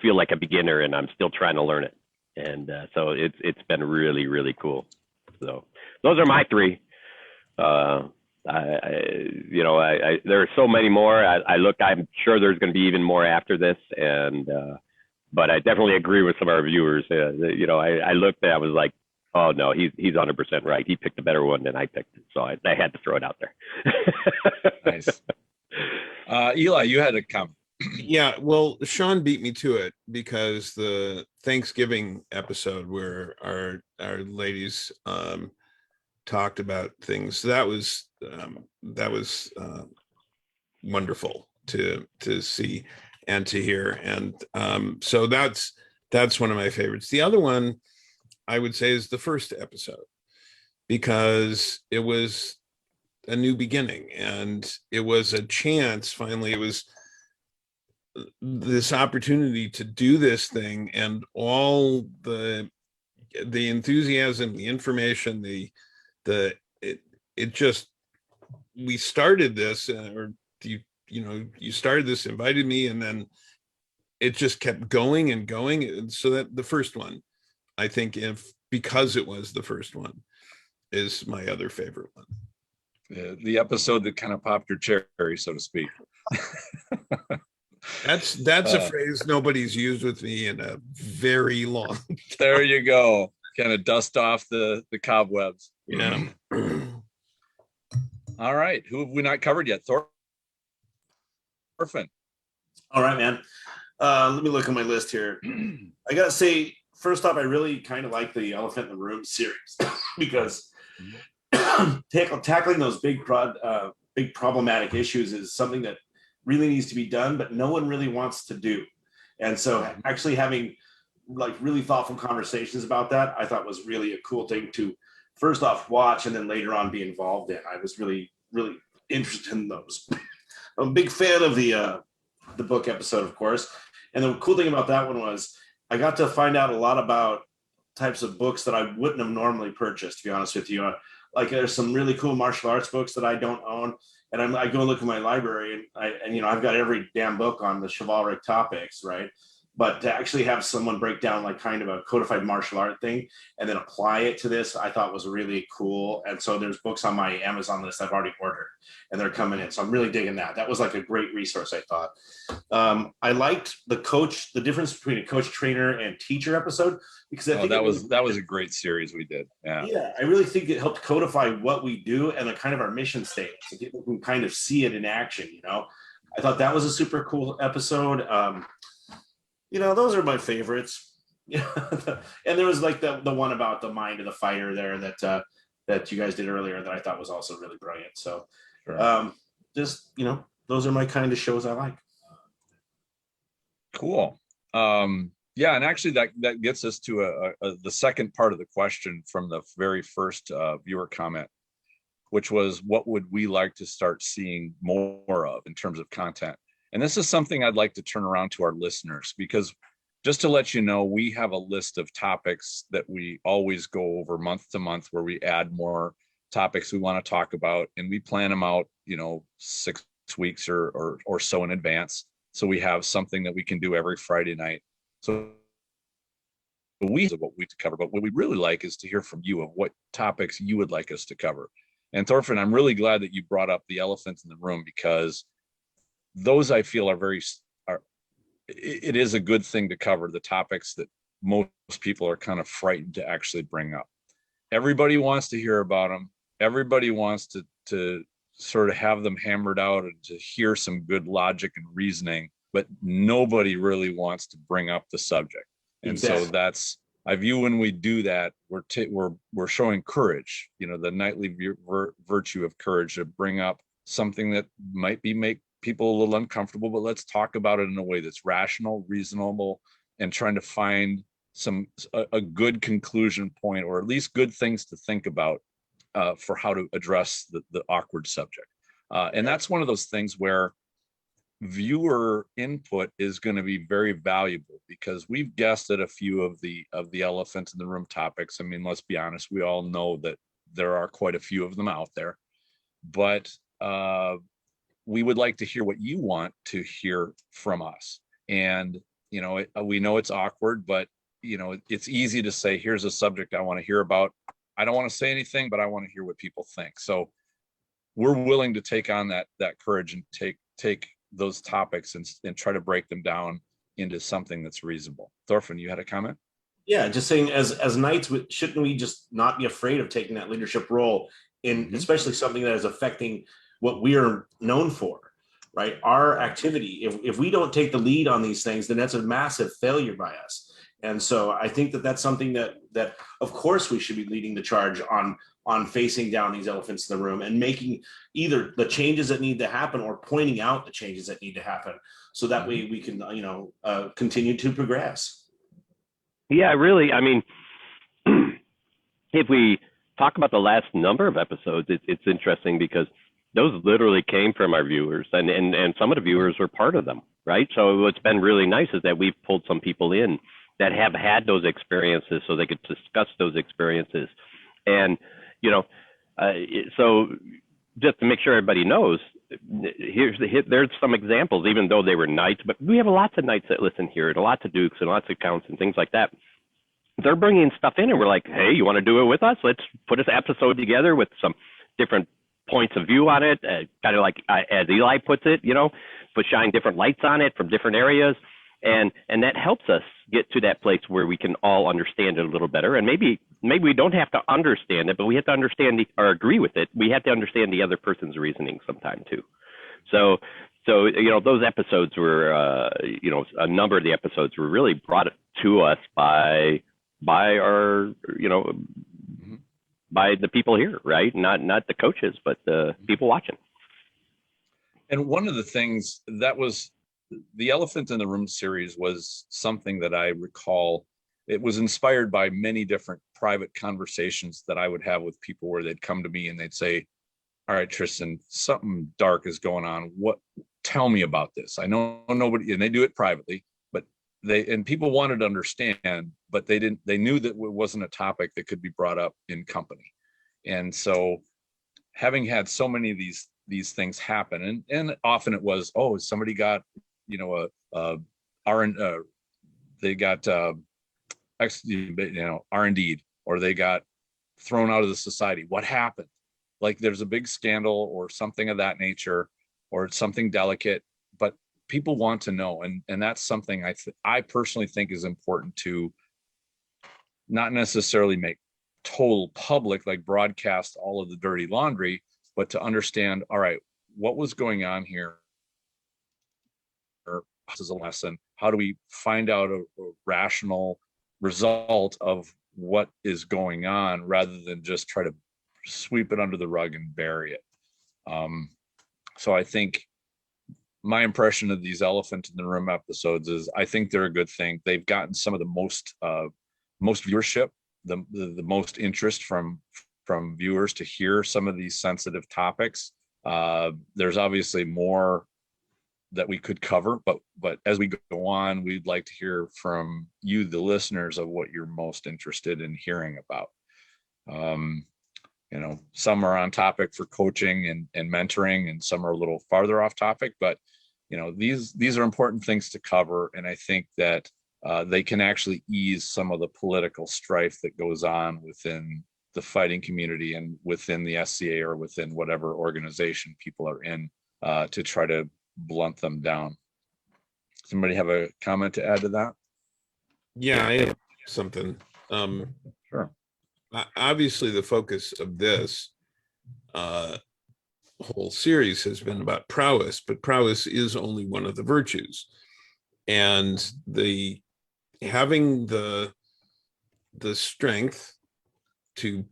feel like a beginner, and I'm still trying to learn it, and so it's been really, really cool. So those are my three. There are so many more. I'm sure there's going to be even more after this, and but I definitely agree with some of our viewers. I looked and I was like, oh no, he's 100% right. He picked a better one than I picked, so I had to throw it out there. Nice. Eli, you had a comment. Yeah, well, Sean beat me to it, because the Thanksgiving episode where our ladies talked about things, that was wonderful to see and to hear, and so that's one of my favorites. The other one I would say is the first episode, because it was a new beginning, and it was a chance. Finally, it was this opportunity to do this thing, and all the enthusiasm, the information, it just, we started this, or you started this, invited me, and then it just kept going and going. And so that the first one, I think, because it was the first one, is my other favorite one. The episode that kind of popped your cherry, so to speak. That's a phrase nobody's used with me in a very long time. There you go. Kind of dust off the cobwebs. Yeah. All right. Who have we not covered yet? Thorfin. All right, man. Let me look at my list here. I gotta say, first off, I really kind of like the Elephant in the Room series because tackling those big problematic issues is something that really needs to be done, but no one really wants to do. And so actually having like really thoughtful conversations about that, I thought was really a cool thing to first off watch and then later on be involved in. I was really, really interested in those. I'm a big fan of the book episode, of course. And the cool thing about that one was I got to find out a lot about types of books that I wouldn't have normally purchased, to be honest with you. Like there's some really cool martial arts books that I don't own. And I go look at my library and I've got every damn book on the chivalric topics, right? But to actually have someone break down like kind of a codified martial art thing and then apply it to this, I thought was really cool. And so there's books on my Amazon list I've already ordered and they're coming in. So I'm really digging that. That was like a great resource, I thought. I liked the difference between a coach, trainer, and teacher episode, because I think that was a great series we did. Yeah, I really think it helped codify what we do and kind of our mission statement, so people can kind of see it in action. I thought that was a super cool episode. Those are my favorites. And there was like the one about the mind of the fighter there that you guys did earlier that I thought was also really brilliant. So sure. Those are my kind of shows I like. Cool. Yeah, and actually that gets us to the second part of the question from the very first viewer comment, which was, what would we like to start seeing more of in terms of content? And this is something I'd like to turn around to our listeners, because just to let you know, we have a list of topics that we always go over month to month, where we add more topics we want to talk about, and we plan them out, 6 weeks or so in advance. So we have something that we can do every Friday night. So we have what we to cover, but what we really like is to hear from you of what topics you would like us to cover. And Thorfin, I'm really glad that you brought up the elephant in the room, because those I feel it is a good thing to cover, the topics that most people are kind of frightened to actually bring up. Everybody wants to hear about them. Everybody wants to sort of have them hammered out and to hear some good logic and reasoning, but nobody really wants to bring up the subject. And exactly. So I view when we do that, we're showing courage, the knightly virtue of courage, to bring up something that might make people a little uncomfortable, but let's talk about it in a way that's rational, reasonable, and trying to find a good conclusion point, or at least good things to think about for how to address the awkward subject. And that's one of those things where viewer input is going to be very valuable, because we've guessed at a few of the elephant in the room topics. I mean, let's be honest, we all know that there are quite a few of them out there, but we would like to hear what you want to hear from us. And we know it's awkward, but it's easy to say, here's a subject I want to hear about. I don't want to say anything, but I want to hear what people think. So we're willing to take on that courage and take those topics and try to break them down into something that's reasonable. Thorfin, you had a comment? Yeah, just saying, as knights, shouldn't we just not be afraid of taking that leadership role in especially something that is affecting what we are known for, right? Our activity, if we don't take the lead on these things, then that's a massive failure by us. And so I think that's something that of course we should be leading the charge on facing down these elephants in the room and making either the changes that need to happen or pointing out the changes that need to happen, so that way we can continue to progress. Yeah, really. I mean, if we talk about the last number of episodes, it's interesting because those literally came from our viewers, and some of the viewers were part of them. right? So what's been really nice is that we've pulled some people in that have had those experiences so they could discuss those experiences. And, so just to make sure everybody knows, there's some examples, even though they were knights, but we have lots of knights that listen here, and lots of dukes and lots of counts and things like that. They're bringing stuff in, and we're like, hey, you want to do it with us? Let's put this episode together with some different points of view on it, kind of like as Eli puts it, but shine different lights on it from different areas. And that helps us get to that place where we can all understand it a little better. And maybe we don't have to understand it, but we have to understand or agree with it. We have to understand the other person's reasoning sometime too. So those episodes were, a number of the episodes were really brought to us by our, by the people here, right? Not the coaches, but the people watching. And one of the things that was the Elephant in the Room series was something that I recall. It was inspired by many different private conversations that I would have with people where they'd come to me and they'd say, all right, Tristan, something dark is going on. Tell me about this. I know nobody, and they do it privately, but people wanted to understand, but they knew that it wasn't a topic that could be brought up in company. And so having had so many of these things happen, and often it was, somebody got, they got R&D'd, or they got thrown out of the society. What happened? Like there's a big scandal or something of that nature, or it's something delicate, but people want to know. And that's something I personally think is important to not necessarily make total public, like broadcast all of the dirty laundry, but to understand, all right, what was going on here? Or this is a lesson. How do we find out a rational result of what is going on, rather than just try to sweep it under the rug and bury it? So I think my impression of these Elephant in the Room episodes is I think they're a good thing. They've gotten some of the most viewership, the most interest from viewers to hear some of these sensitive topics. There's obviously more that we could cover, but as we go on, we'd like to hear from you, the listeners, of what you're most interested in hearing about. Some are on topic for coaching and mentoring, and some are a little farther off topic, but these are important things to cover. And I think that they can actually ease some of the political strife that goes on within the fighting community and within the SCA or within whatever organization people are in, to try to blunt them down. Somebody have a comment to add to that? Yeah, I have something. Sure. Obviously, the focus of this whole series has been about prowess, but prowess is only one of the virtues. And having the strength to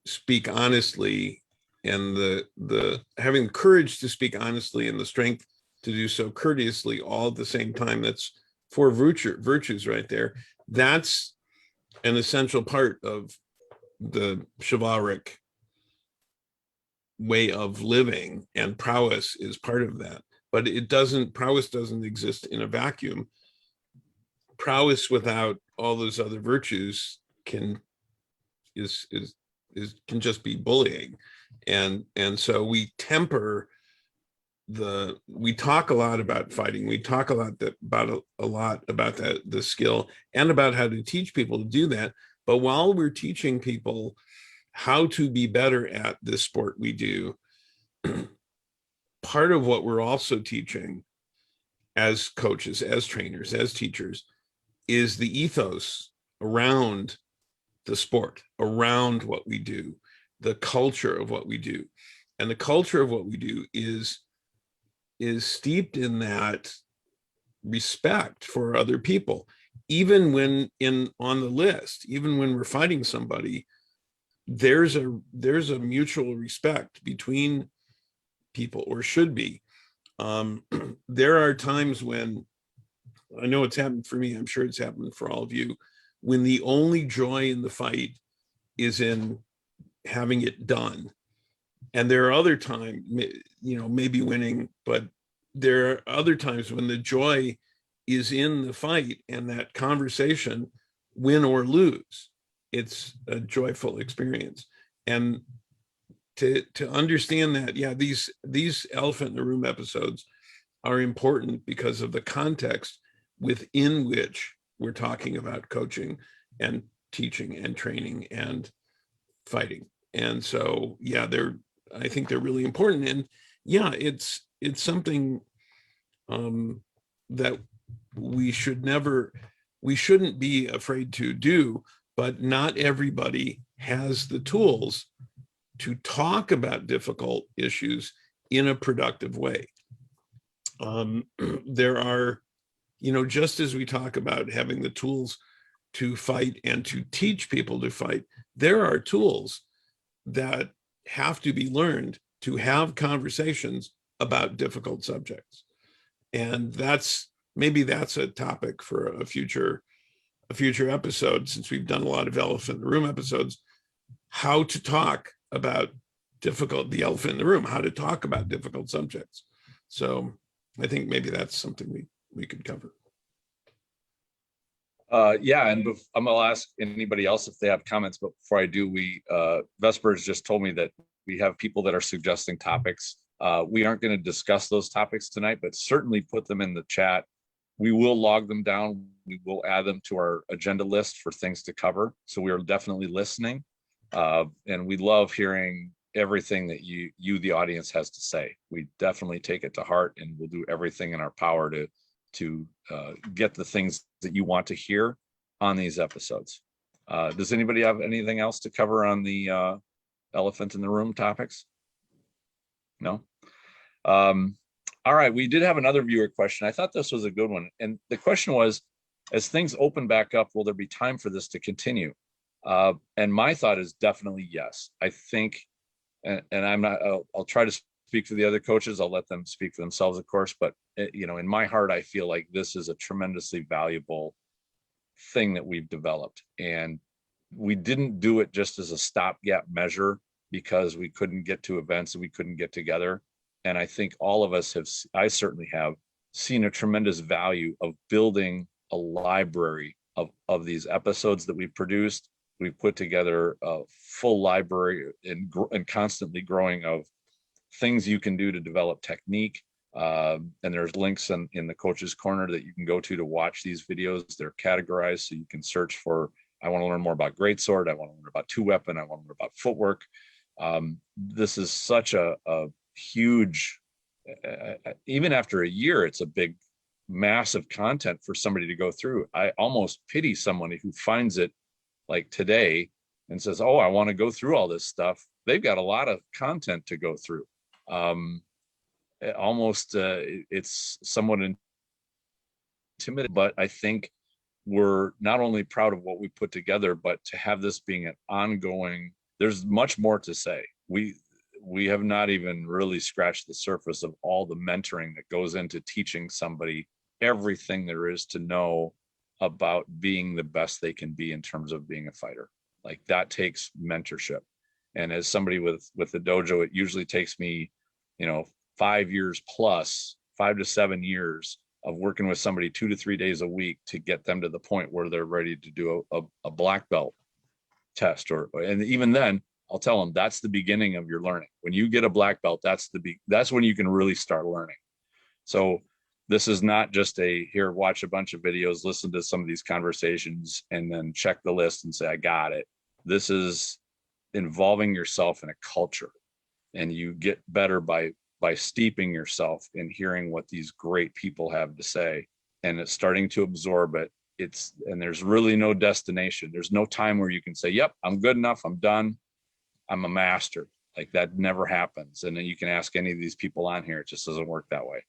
speak honestly, and the having the courage to speak honestly, and the strength to do so courteously, all at the same time, that's four virtues right there. That's an essential part of the chivalric way of living, and prowess is part of that. But prowess doesn't exist in a vacuum. Prowess without all those other virtues can just be bullying. And so we temper we talk a lot about fighting. We talk a lot about the skill, and about how to teach people to do that. But while we're teaching people how to be better at this sport we do, part of what we're also teaching as coaches, as trainers, as teachers, is the ethos around the sport, around what we do, the culture of what we do. And the culture of what we do is steeped in that respect for other people. Even when on the list, even when we're fighting somebody, there's a mutual respect between people, or should be. There are times when, I know it's happened for me, I'm sure it's happened for all of you, when the only joy in the fight is in having it done. And there are other times, maybe winning, but there are other times when the joy is in the fight and that conversation, win or lose, it's a joyful experience. And to understand that, yeah, these elephant in the room episodes are important because of the context within which we're talking about coaching and teaching and training and fighting. And so, yeah, I think they're really important. And yeah, it's something that we shouldn't be afraid to do, but not everybody has the tools to talk about difficult issues in a productive way. There are, just as we talk about having the tools to fight and to teach people to fight, there are tools that have to be learned to have conversations about difficult subjects. And maybe that's a topic for a future episode, since we've done a lot of elephant in the room episodes, how to talk about the elephant in the room, how to talk about difficult subjects. So I think maybe that's something we could cover. Yeah, and I'm gonna ask anybody else if they have comments, but before I do, Vespers just told me that we have people that are suggesting topics. We aren't going to discuss those topics tonight, but certainly put them in the chat. We will log them down. We will add them to our agenda list for things to cover. So we are definitely listening, and we love hearing everything that you, the audience, has to say. We definitely take it to heart, and we'll do everything in our power to get the things that you want to hear on these episodes. Does anybody have anything else to cover on the elephant in the room topics? No? All right, we did have another viewer question. I thought this was a good one. And the question was, as things open back up, will there be time for this to continue? And my thought is definitely yes. I think, and I'll try to speak for the other coaches. I'll let them speak for themselves, of course. But, in my heart, I feel like this is a tremendously valuable thing that we've developed. And we didn't do it just as a stopgap measure because we couldn't get to events and we couldn't get together. And I think all of us I certainly have seen a tremendous value of building a library of these episodes that we've produced. We've put together a full library and constantly growing of things you can do to develop technique. And there's links in the Coaches Corner that you can go to watch these videos. They're categorized, so you can search for, I want to learn more about greatsword, I want to learn about two weapon, I want to learn about footwork. This is such a huge, even after a year, it's a big, massive content for somebody to go through. I almost pity somebody who finds it like today and says, oh, I want to go through all this stuff. They've got a lot of content to go through. It's somewhat intimidating, but I think we're not only proud of what we put together, but to have this being an ongoing, there's much more to say. We have not even really scratched the surface of all the mentoring that goes into teaching somebody everything there is to know about being the best they can be in terms of being a fighter. Like, that takes mentorship. And as somebody with the dojo, it usually takes me, 5 years plus, 5 to 7 years of working with somebody 2 to 3 days a week to get them to the point where they're ready to do a black belt test. And even then, I'll tell them that's the beginning of your learning. When you get a black belt, that's when you can really start learning. So this is not just here, watch a bunch of videos, listen to some of these conversations, and then check the list and say, I got it. This is involving yourself in a culture, and you get better by steeping yourself in hearing what these great people have to say, and it's starting to absorb it. And there's really no destination. There's no time where you can say, yep, I'm good enough, I'm done, I'm a master. Like, that never happens. And then you can ask any of these people on here, it just doesn't work that way.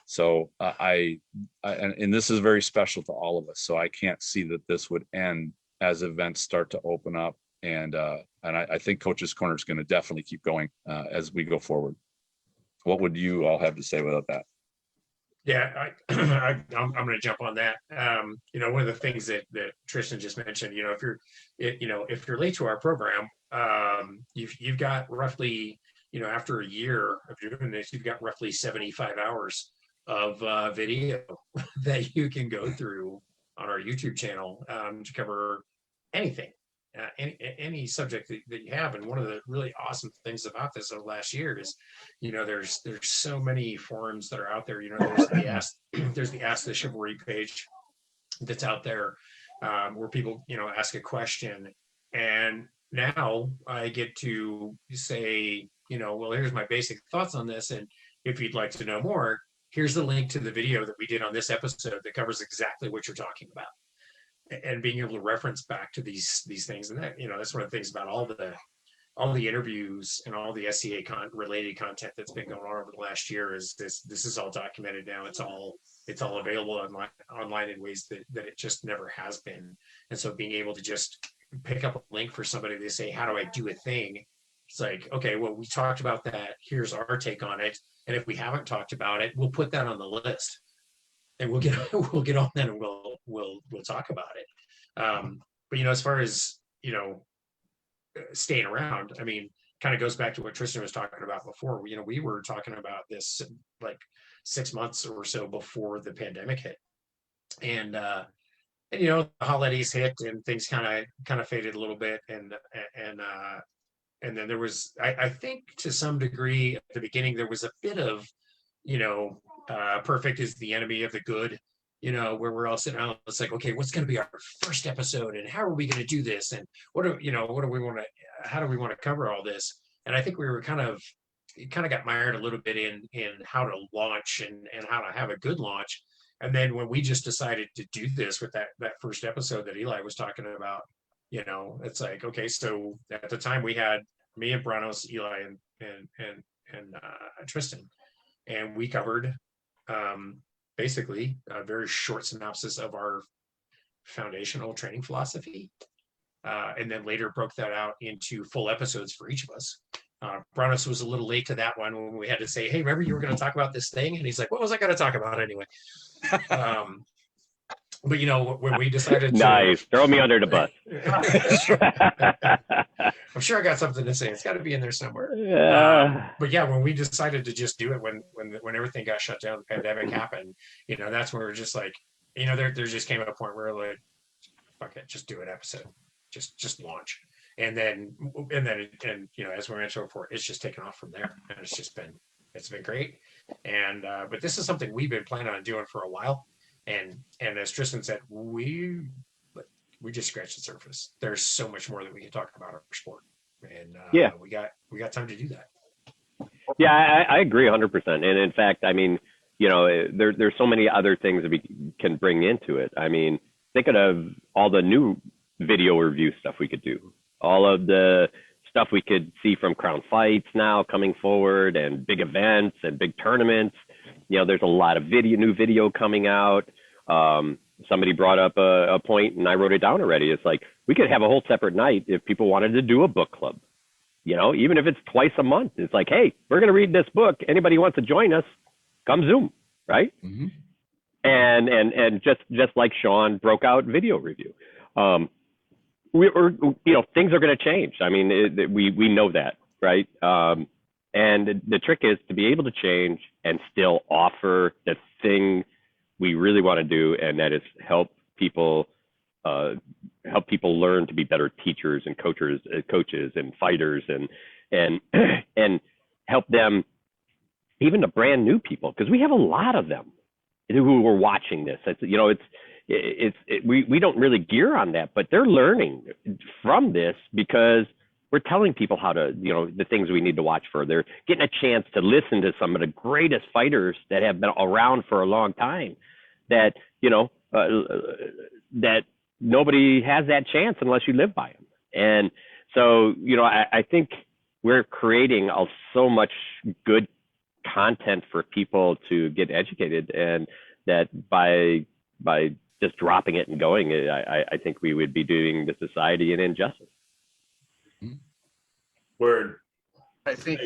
So and this is very special to all of us. So I can't see that this would end as events start to open up. And I think Coaches Corner is going to definitely keep going as we go forward. What would you all have to say about that? Yeah, I'm going to jump on that. One of the things that Tristan just mentioned, if you're late to our program, you've got roughly, after a year of doing this, you've got roughly 75 hours of video that you can go through on our YouTube channel to cover anything, any subject that you have. And one of the really awesome things about this over the last year is, there's so many forums that are out there. There's the Ask the Chivalry page that's out there, where people, ask a question. And now I get to say, well, here's my basic thoughts on this. And if you'd like to know more, here's the link to the video that we did on this episode that covers exactly what you're talking about. And being able to reference back to these things. And that, that's one of the things about all the interviews and all the SCA related content that's been going on over the last year is this is all documented now. It's all available online in ways that it just never has been. And so being able to just pick up a link for somebody to say, how do I do a thing? It's like, okay, well, we talked about that. Here's our take on it. And if we haven't talked about it, we'll put that on the list, and we'll get on that, and we'll talk about it. But as far as staying around, I mean, kind of goes back to what Tristan was talking about before. We were talking about this like 6 months or so before the pandemic hit, and the holidays hit, and things kind of faded a little bit, and then there was, I think, to some degree at the beginning, there was a bit of, perfect is the enemy of the good, where we're all sitting around. It's like, okay, what's going to be our first episode, and how are we going to do this, and how do we want to cover all this? And I think we were kind of got mired a little bit in how to launch and how to have a good launch. And then when we just decided to do this with that first episode that Eli was talking about, it's like, okay, so at the time we had me and Brannos, Eli, and Tristan, and we covered basically a very short synopsis of our foundational training philosophy, and then later broke that out into full episodes for each of us. Brannos was a little late to that one when we had to say, hey, remember you were going to talk about this thing? And he's like, what was I going to talk about anyway? But when we decided to... Nice, throw me under the bus. I'm sure I got something to say. It's got to be in there somewhere. But yeah, when we decided to just do it, when everything got shut down, the pandemic happened, that's when we were just like, there just came a point where we're like, fuck it, just do an episode, just launch. And then as we mentioned before, it's just taken off from there, and it's been great. And but this is something we've been planning on doing for a while. And as Tristan said, we just scratched the surface. There's so much more that we can talk about our sport, and we got time to do that. Yeah, I agree 100%. And in fact, I mean, there's so many other things that we can bring into it. I mean, thinking of all the new video review stuff we could do, all of the stuff we could see from Crown Fights now coming forward, and big events and big tournaments. There's a lot of new video coming out. Somebody brought up a point, and I wrote it down already. It's like, we could have a whole separate night if people wanted to do a book club, even if it's twice a month. It's like, hey, we're going to read this book. Anybody who wants to join us, come Zoom, right? Mm-hmm. And just like Sean broke out video review. Things are going to change. I mean, we know that, right? And the trick is to be able to change and still offer the thing we really want to do, and that is help people learn to be better teachers and coaches and fighters, and help them, even the brand new people, because we have a lot of them who are watching this. We don't really gear on that, but they're learning from this because we're telling people how to, the things we need to watch for. They're getting a chance to listen to some of the greatest fighters that have been around for a long time, that, that nobody has that chance unless you live by them. And so, I think we're creating so much good content for people to get educated, and that by just dropping it and going, I think we would be doing the society an injustice. Word. I think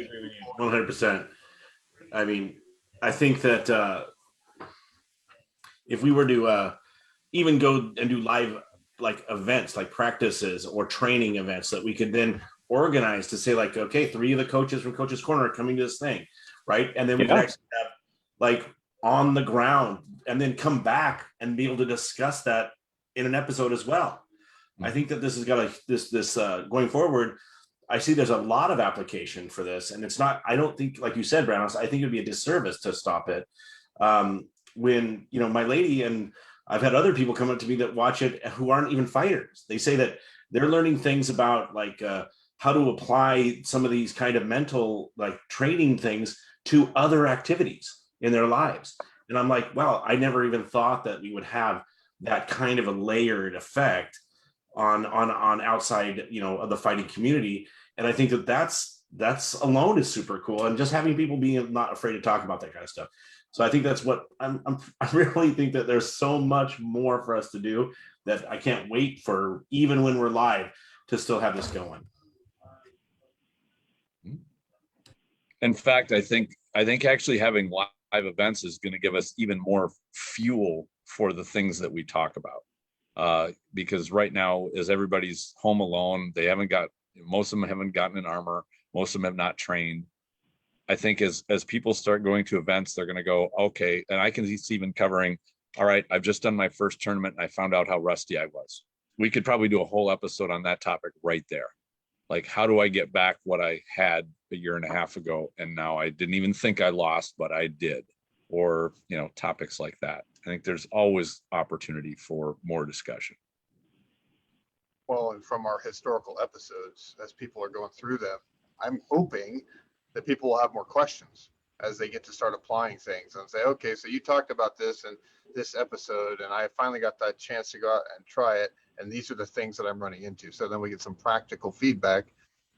100%. I mean, I think that if we were to even go and do live like events, like practices or training events that we could then organize to say, like, okay, 3 of the coaches from Coaches Corner are coming to this thing, right? And then we could actually have like on the ground and then come back and be able to discuss that in an episode as well. I think that this has got this going forward. I see there's a lot of application for this, and it's not, I don't think, like you said, Brannos, I think it'd be a disservice to stop it. When, you know, my lady, and I've had other people come up to me that watch it who aren't even fighters. They say that they're learning things about like how to apply some of these kind of mental like training things to other activities in their lives. And I'm like, well, I never even thought that we would have that kind of a layered effect on outside, you know, of the fighting community. And I think that that's alone is super cool. And just having people being not afraid to talk about that kind of stuff. So I think that's what I really think that there's so much more for us to do that I can't wait for, even when we're live, to still have this going. In fact, I think actually having live events is going to give us even more fuel for the things that we talk about. Because right now, as everybody's home alone, most of them haven't gotten an armor. Most of them have not trained. I think as people start going to events, they're going to go, okay, and I can see even covering, all right, I've just done my first tournament and I found out how rusty I was. We could probably do a whole episode on that topic right there. Like, how do I get back what I had a year and a half ago? And now I didn't even think I lost, but I did. Or, you know, topics like that. I think there's always opportunity for more discussion. Well, and from our historical episodes, as people are going through them, I'm hoping that people will have more questions as they get to start applying things and say, okay, so you talked about this in this episode, and I finally got that chance to go out and try it. And these are the things that I'm running into. So then we get some practical feedback,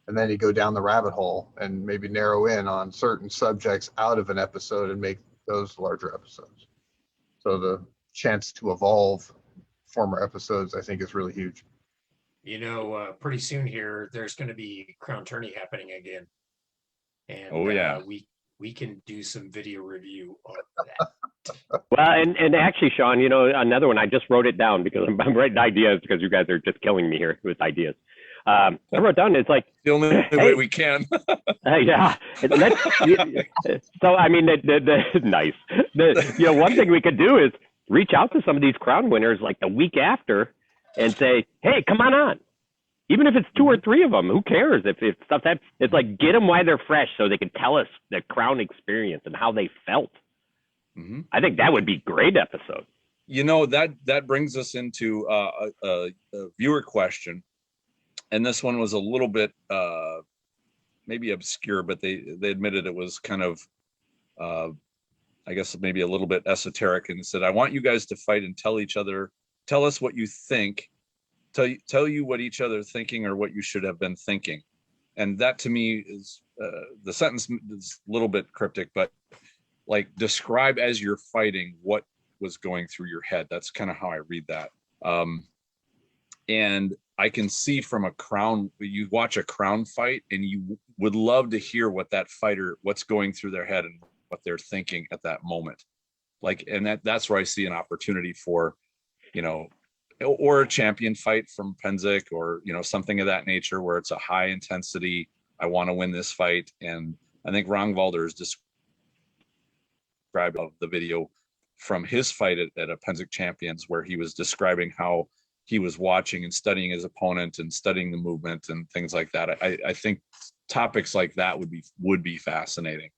and then you go down the rabbit hole and maybe narrow in on certain subjects out of an episode and make those larger episodes. So the chance to evolve former episodes, I think, is really huge. You know, pretty soon here, there's going to be Crown Tourney happening again. And we can do some video review on that. Well, and actually, Sean, you know, another one, I just wrote it down because I'm writing ideas because you guys are just killing me here with ideas. I wrote down, it's like the only way we can. Yeah. So, I mean, nice. You know, one thing we could do is reach out to some of these crown winners like the week after and say, hey, come on. Even if it's 2 or 3 of them, who cares? If stuff that, it's like, get them while they're fresh so they can tell us the crown experience and how they felt. Mm-hmm. I think that would be a great episode. You know, that brings us into a viewer question. And this one was a little bit maybe obscure, but they admitted it was kind of, I guess, maybe a little bit esoteric, and said, I want you guys to fight and tell us what you think. Tell you what each other thinking or what you should have been thinking. And that to me is the sentence is a little bit cryptic, but like, describe as you're fighting what was going through your head. That's kind of how I read that. And I can see from you watch a crown fight and you would love to hear what that fighter, what's going through their head and what they're thinking at that moment. Like, and that's where I see an opportunity for, you know, or a champion fight from Penzik, or, you know, something of that nature where it's a high intensity, I want to win this fight. And I think Rongvalder is described of the video from his fight at a Penzik Champions, where he was describing how he was watching and studying his opponent and studying the movement and things like that. I think topics like that would be fascinating.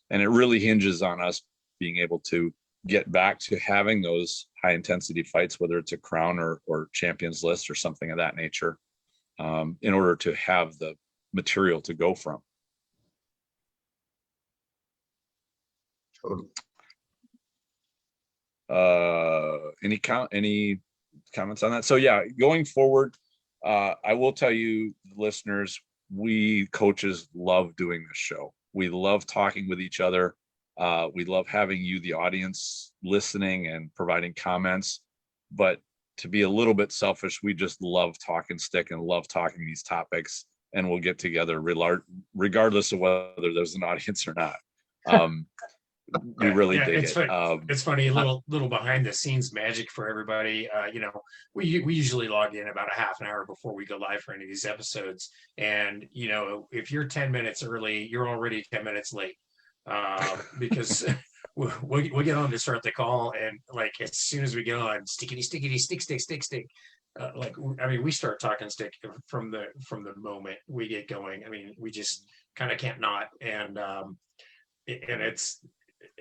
And it really hinges on us being able to get back to having those high intensity fights, whether it's a crown or champions list or something of that nature, in order to have the material to go from. Any comments on that? So yeah, going forward, I will tell you, listeners, we coaches love doing this show. We love talking with each other. We love having you, the audience, listening and providing comments. But to be a little bit selfish, we just love talking stick and love talking these topics, and we'll get together regardless of whether there's an audience or not. We really dig it. It's funny, a little behind the scenes magic for everybody. You know, we usually log in about a half an hour before we go live for any of these episodes. And, you know, if you're 10 minutes early, you're already 10 minutes late. Because we'll get on to start the call, and like as soon as we get on, stickity stickity stick. Like I mean, we start talking stick from the moment we get going. I mean, we just kind of can't not, and it's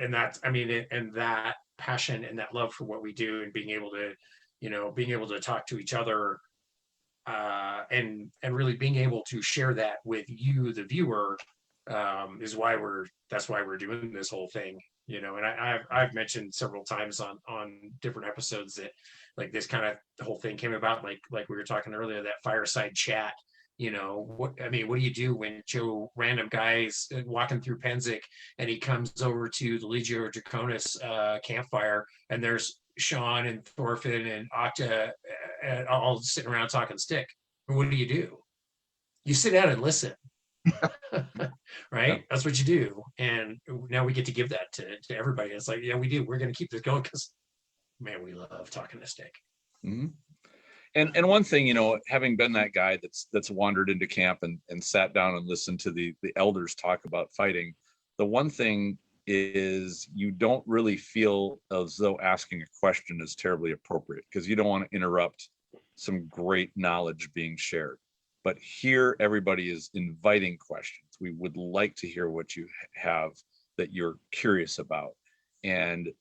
and that's I mean, and that passion and that love for what we do, and being able to talk to each other, and really being able to share that with you, the viewer, is why that's why we're doing this whole thing. And I've mentioned several times on different episodes that like this kind of the whole thing came about like we were talking earlier, that fireside chat. What do you do when Joe random guys walking through Penzic and he comes over to the Legio Draconis campfire, and there's Sean and Thorfin and Octa all sitting around talking stick? What do? You sit down and listen. Right? Yeah. That's what you do. And now we get to give that to everybody. It's like, yeah, we do. We're going to keep this going because, man, we love talking to stick. Mm-hmm. And one thing, having been that guy that's wandered into camp and sat down and listened to the elders talk about fighting, the one thing is you don't really feel as though asking a question is terribly appropriate, because you don't want to interrupt some great knowledge being shared. But here, everybody is inviting questions. We would like to hear what you have that you're curious about. And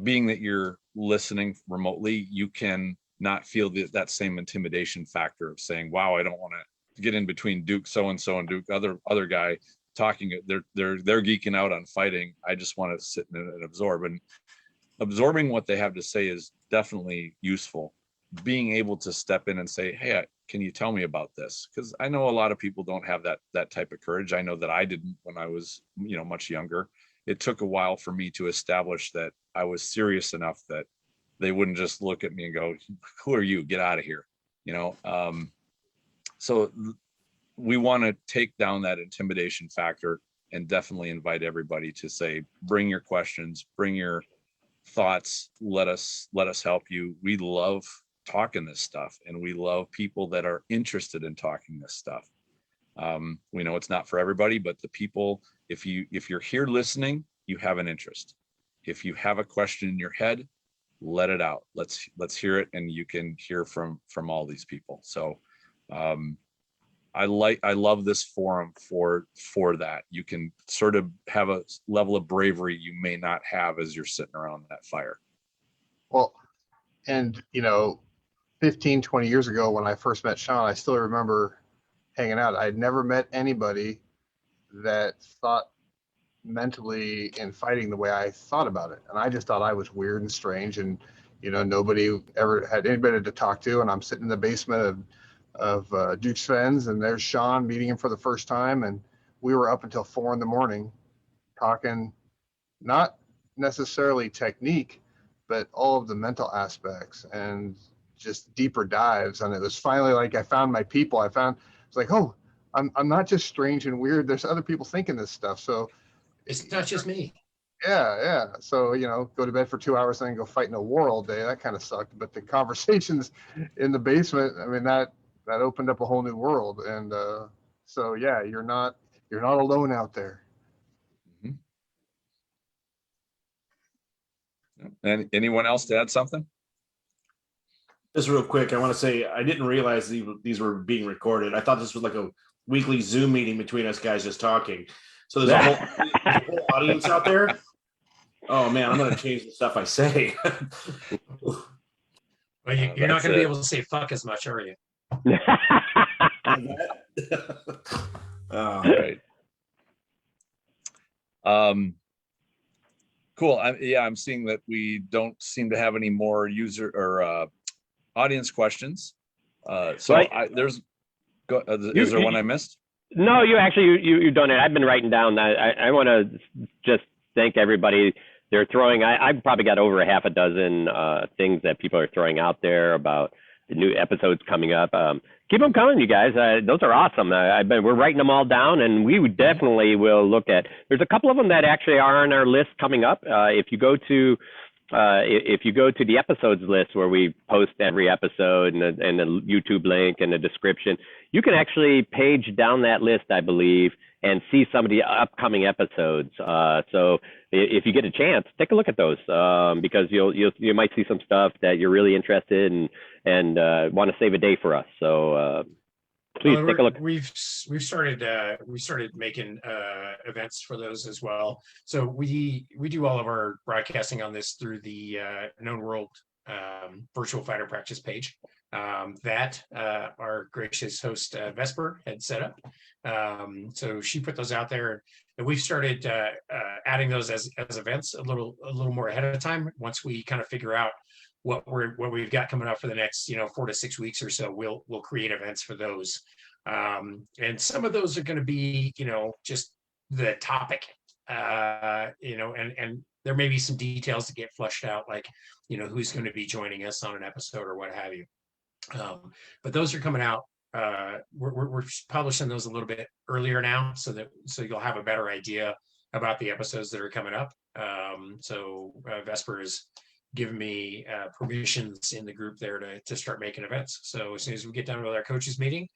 being that you're listening remotely, you can not feel that same intimidation factor of saying, wow, I don't want to get in between Duke so-and-so and Duke other guy talking. They're geeking out on fighting. I just want to sit and absorb. And absorbing what they have to say is definitely useful. Being able to step in and say, hey, can you tell me about this? Because I know a lot of people don't have that type of courage. I know that I didn't when I was, much younger. It took a while for me to establish that I was serious enough that they wouldn't just look at me and go, who are you? Get out of here. So we want to take down that intimidation factor and definitely invite everybody to say, bring your questions, bring your thoughts. Let us help you. We love talking this stuff, and we love people that are interested in talking this stuff. We know it's not for everybody, but the people, if you're here listening, you have an interest. If you have a question in your head, let it out. Let's hear it, and you can hear from all these people. So I love this forum for that. You can sort of have a level of bravery you may not have as you're sitting around that fire. Well, and 15, 20 years ago when I first met Sean, I still remember hanging out. I'd never met anybody that thought mentally in fighting the way I thought about it. And I just thought I was weird and strange, and nobody ever had anybody to talk to. And I'm sitting in the basement of Duke Sven's, and there's Sean, meeting him for the first time, and we were up until 4 a.m. talking, not necessarily technique, but all of the mental aspects and just deeper dives. And it was finally like I found my people. It's like, oh, I'm not just strange and weird. There's other people thinking this stuff. So it's not just me. Yeah. So, go to bed for 2 hours and then go fight in a war all day. That kind of sucked. But the conversations in the basement, I mean, that opened up a whole new world. And so, yeah, you're not alone out there. Mm-hmm. And anyone else to add something? Just real quick, I want to say I didn't realize these were being recorded. I thought this was like a weekly Zoom meeting between us guys just talking. So there's a whole audience out there. Oh man, I'm gonna change the stuff I say. Well, you're not gonna be able to say fuck as much, are you? All right. Cool. I'm seeing that we don't seem to have any more user or audience questions. Is there one I missed? No, you've done it. I've been writing down. I want to just thank everybody. They're throwing. I've probably got over a half a dozen things that people are throwing out there about the new episodes coming up. Keep them coming, you guys. Those are awesome. We're writing them all down, and we definitely will look at. There's a couple of them that actually are on our list coming up. If you go to if you go to the episodes list where we post every episode and a YouTube link and a description, you can actually page down that list, I believe, and see some of the upcoming episodes. So if you get a chance, take a look at those, because you might see some stuff that you're really interested in and want to save a day for us. So please take a look. We've started making events for those as well. So we do all of our broadcasting on this through the Known World virtual fighter practice page that our gracious host Vesper had set up. So she put those out there, and we've started adding those as events a little more ahead of time. Once we kind of figure out what we've got coming up for the next 4 to 6 weeks or so, we'll create events for those. And some of those are going to be just the topic, and there may be some details to get flushed out, like who's going to be joining us on an episode or what have you. But those are coming out. We're publishing those a little bit earlier now, so you'll have a better idea about the episodes that are coming up. So Vesper is given me permissions in the group there to start making events. So as soon as we get done with our coaches meeting,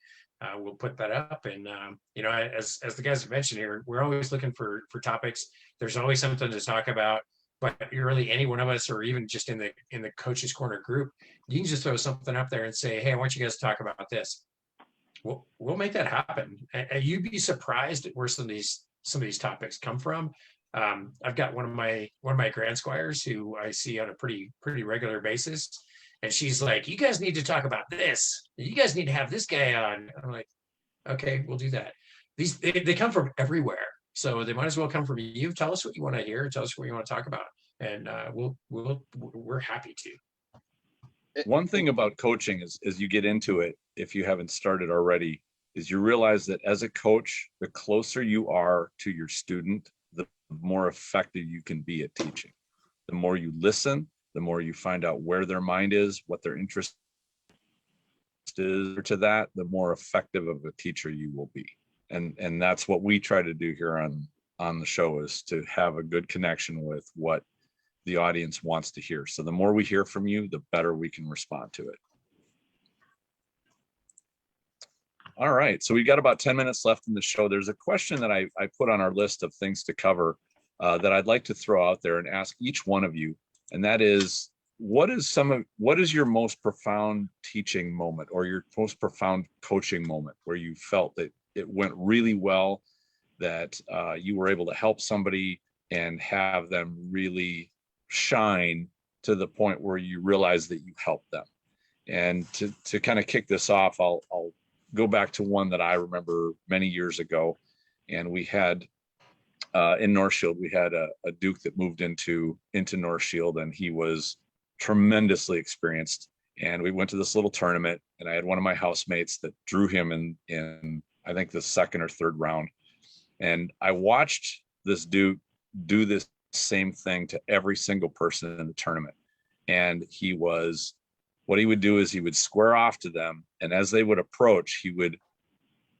we'll put that up. And as the guys have mentioned here, we're always looking for topics. There's always something to talk about. But really, any one of us, or even just in the Coaches Corner group, you can just throw something up there and say, "Hey, I want you guys to talk about this." We'll make that happen. And you'd be surprised at where some of these topics come from. I've got one of my grand squires who I see on a pretty regular basis, and she's like, "You guys need to talk about this. You guys need to have this guy on." I'm like, "Okay, we'll do that." They come from everywhere, so they might as well come from you. Tell us what you want to hear. Tell us what you want to talk about, and we're happy to. One thing about coaching is, as you get into it, if you haven't started already, is you realize that as a coach, the closer you are to your student, the more effective you can be at teaching. The more you listen, the more you find out where their mind is, what their interest is to that, the more effective of a teacher you will be. And that's what we try to do here on the show, is to have a good connection with what the audience wants to hear. So the more we hear from you, the better we can respond to it. All right, so we got about 10 minutes left in the show. There's a question that I put on our list of things to cover that I'd like to throw out there and ask each one of you. And that is, what is your most profound teaching moment, or your most profound coaching moment, where you felt that it went really well, that you were able to help somebody and have them really shine to the point where you realize that you helped them? And to kind of kick this off, I'll go back to one that I remember many years ago. And we had in North Shield, we had a Duke that moved into North Shield, and he was tremendously experienced. And we went to this little tournament, and I had one of my housemates that drew him in I think the second or third round. And I watched this Duke do this same thing to every single person in the tournament. And what he would do is he would square off to them, and as they would approach, he would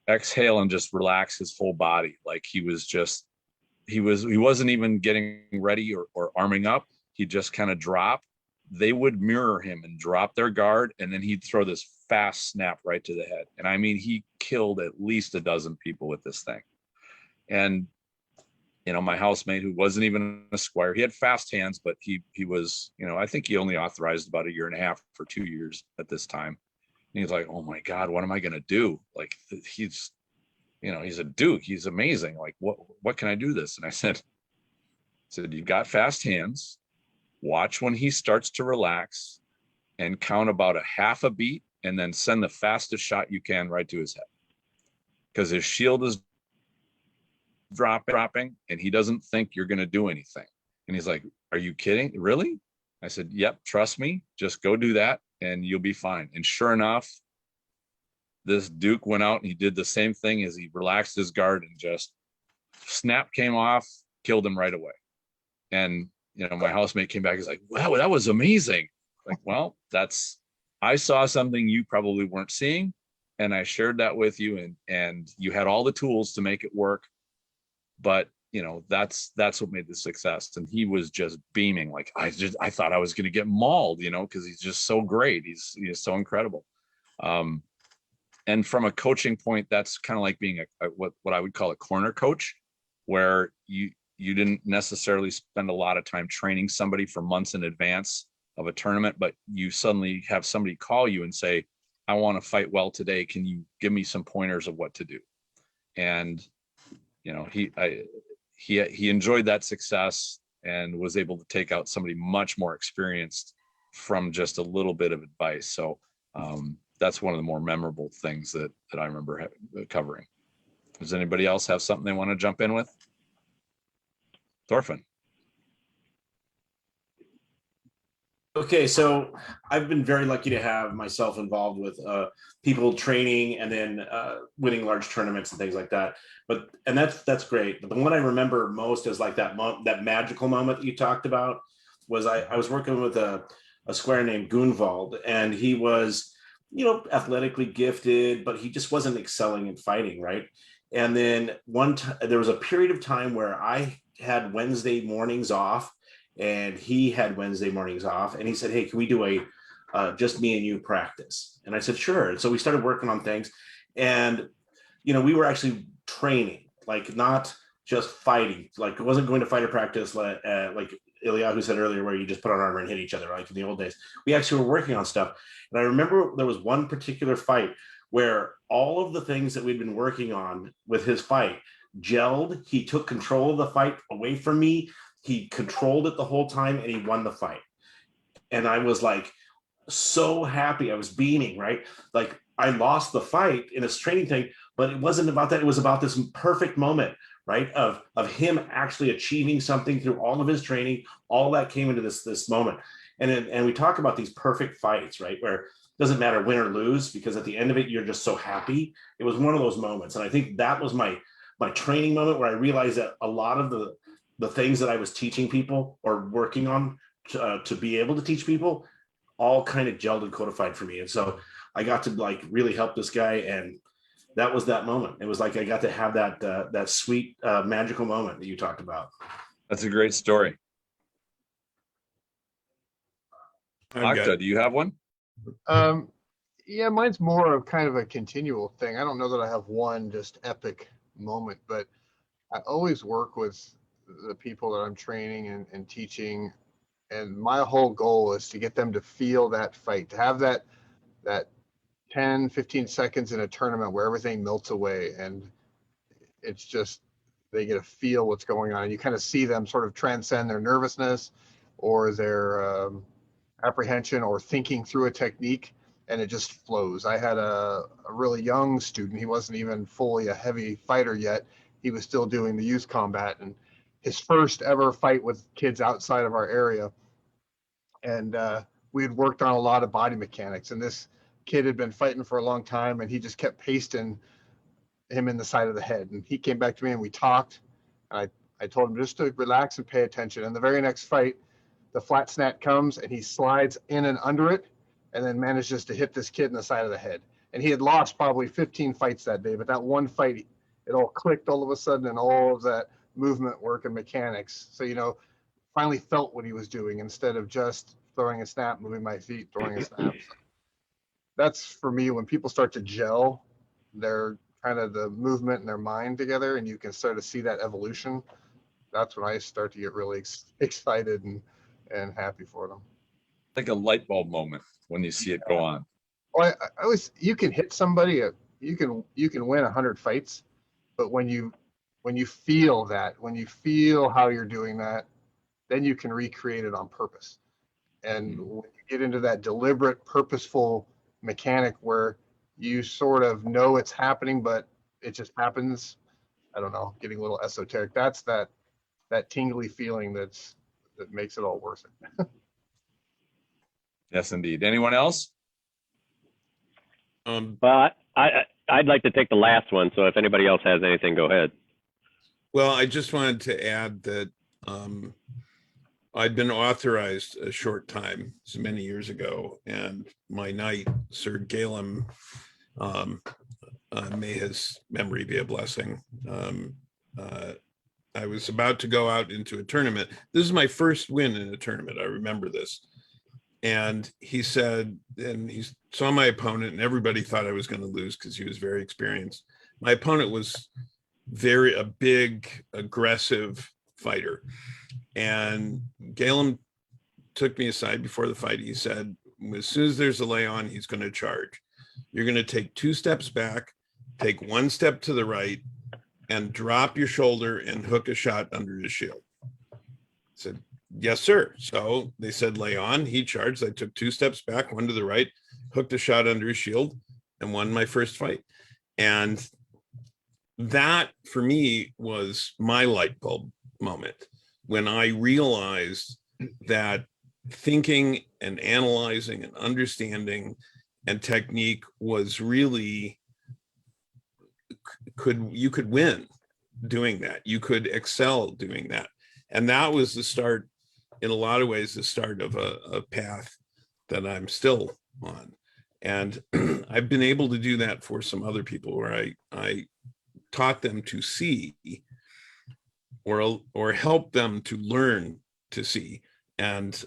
exhale and just relax his whole body. Like he wasn't even getting ready or arming up. He'd just kind of drop. They would mirror him and drop their guard, and then he'd throw this fast snap right to the head. And I mean, he killed at least a dozen people with this thing. And my housemate, who wasn't even a squire, he had fast hands, but he was, I think he only authorized about 1.5 years for 2 years at this time. And he's like, "Oh my God, what am I going to do? Like, he's a Duke. He's amazing. Like, what can I do this?" And I said, "You've got fast hands. Watch when he starts to relax and count about a half a beat, and then send the fastest shot you can right to his head. Because his shield is dropping, and he doesn't think you're going to do anything." And he's like, "Are you kidding? Really?" I said, "Yep, trust me. Just go do that, and you'll be fine." And sure enough, this Duke went out and he did the same thing. As he relaxed his guard, and just snap came off, killed him right away. And my housemate came back. He's like, "Wow, that was amazing." Like, well, I saw something you probably weren't seeing, and I shared that with you, and you had all the tools to make it work. But that's what made the success. And he was just beaming, like, I thought I was going to get mauled, because he's just so great. He's so incredible. And from a coaching point, that's kind of like being what I would call a corner coach, where you didn't necessarily spend a lot of time training somebody for months in advance of a tournament, but you suddenly have somebody call you and say, I want to fight well today. Can you give me some pointers of what to do? And, he enjoyed that success and was able to take out somebody much more experienced from just a little bit of advice. So that's one of the more memorable things that I remember covering. Does anybody else have something they want to jump in with? Thorfin. Okay, so I've been very lucky to have myself involved with people training and then winning large tournaments and things like that. And that's great. But the one I remember most is like that magical moment that you talked about was I was working with a squire named Gunvald, and he was, athletically gifted, but he just wasn't excelling in fighting, right? And then there was a period of time where I had Wednesday mornings off, and he had Wednesday mornings off, and he said, hey, can we do a just me and you practice? And I said, sure. And so we started working on things, and we were actually training, like not just fighting. Like it wasn't going to fighter practice like Eliahu said earlier, where you just put on armor and hit each other, like in the old days. We actually were working on stuff. And I remember there was one particular fight where all of the things that we'd been working on with his fight gelled. He took control of the fight away from me. He controlled it the whole time, and he won the fight. And I was like so happy. I was beaming, right? Like I lost the fight in his training thing, but it wasn't about that. It was about this perfect moment, right? Of him actually achieving something through all of his training. All that came into this moment. And we talk about these perfect fights, right? Where it doesn't matter win or lose, because at the end of it, you're just so happy. It was one of those moments. And I think that was my training moment, where I realized that a lot of the things that I was teaching people or working on to be able to teach people all kind of gelled and codified for me. And so I got to like really help this guy. And that was that moment. It was like, I got to have that sweet magical moment that you talked about. That's a great story. Octa, do you have one? Yeah, mine's more of kind of a continual thing. I don't know that I have one just epic moment, but I always work with the people that I'm training and teaching, and my whole goal is to get them to feel that fight, to have that 10, 15 seconds in a tournament where everything melts away, and it's just they get to feel what's going on. And you kind of see them sort of transcend their nervousness or their apprehension or thinking through a technique, and it just flows. I had a really young student. He wasn't even fully a heavy fighter yet. He was still doing the youth combat, and his first ever fight with kids outside of our area. And we had worked on a lot of body mechanics, and this kid had been fighting for a long time, and he just kept pasting him in the side of the head. And he came back to me and we talked, and I told him just to relax and pay attention. And the very next fight, the flat snap comes and he slides in and under it, and then manages to hit this kid in the side of the head. And he had lost probably 15 fights that day, but that one fight, it all clicked all of a sudden, and all of that movement work and mechanics. So, finally felt what he was doing instead of just throwing a snap, moving my feet, throwing a snap. So that's for me, when people start to gel their kind of the movement and their mind together, and you can start to see that evolution. That's when I start to get really excited and happy for them. Like a light bulb moment when you see it go on. Well, I always, you can hit somebody, you can win 100 fights, but when you feel that, when you feel how you're doing that, then you can recreate it on purpose. And when you get into that deliberate, purposeful mechanic where you sort of know it's happening, but it just happens, I don't know, getting a little esoteric. That's that tingly feeling that makes it all worth it. Yes, indeed. Anyone else? But I'd like to take the last one. So if anybody else has anything, go ahead. Well, I just wanted to add that I'd been authorized a short time, so many years ago, and my knight, Sir Galen, may his memory be a blessing, I was about to go out into a tournament. This is my first win in a tournament. I remember this. And he said, and he saw my opponent, and everybody thought I was going to lose because he was very experienced. My opponent was a big, aggressive fighter. And Galen took me aside before the fight. He said, as soon as there's a lay on, he's going to charge. You're going to take 2 steps back, take 1 step to the right, and drop your shoulder and hook a shot under his shield. I said, yes, sir. So they said, lay on. He charged. I took 2 steps back, 1 to the right, hooked a shot under his shield, and won my first fight. And that, for me, was my light bulb moment when I realized that thinking and analyzing and understanding and technique was really, you could win doing that. You could excel doing that. And that was the start, in a lot of ways, the start of a path that I'm still on. And I've been able to do that for some other people, where I taught them to see, or help them to learn to see. And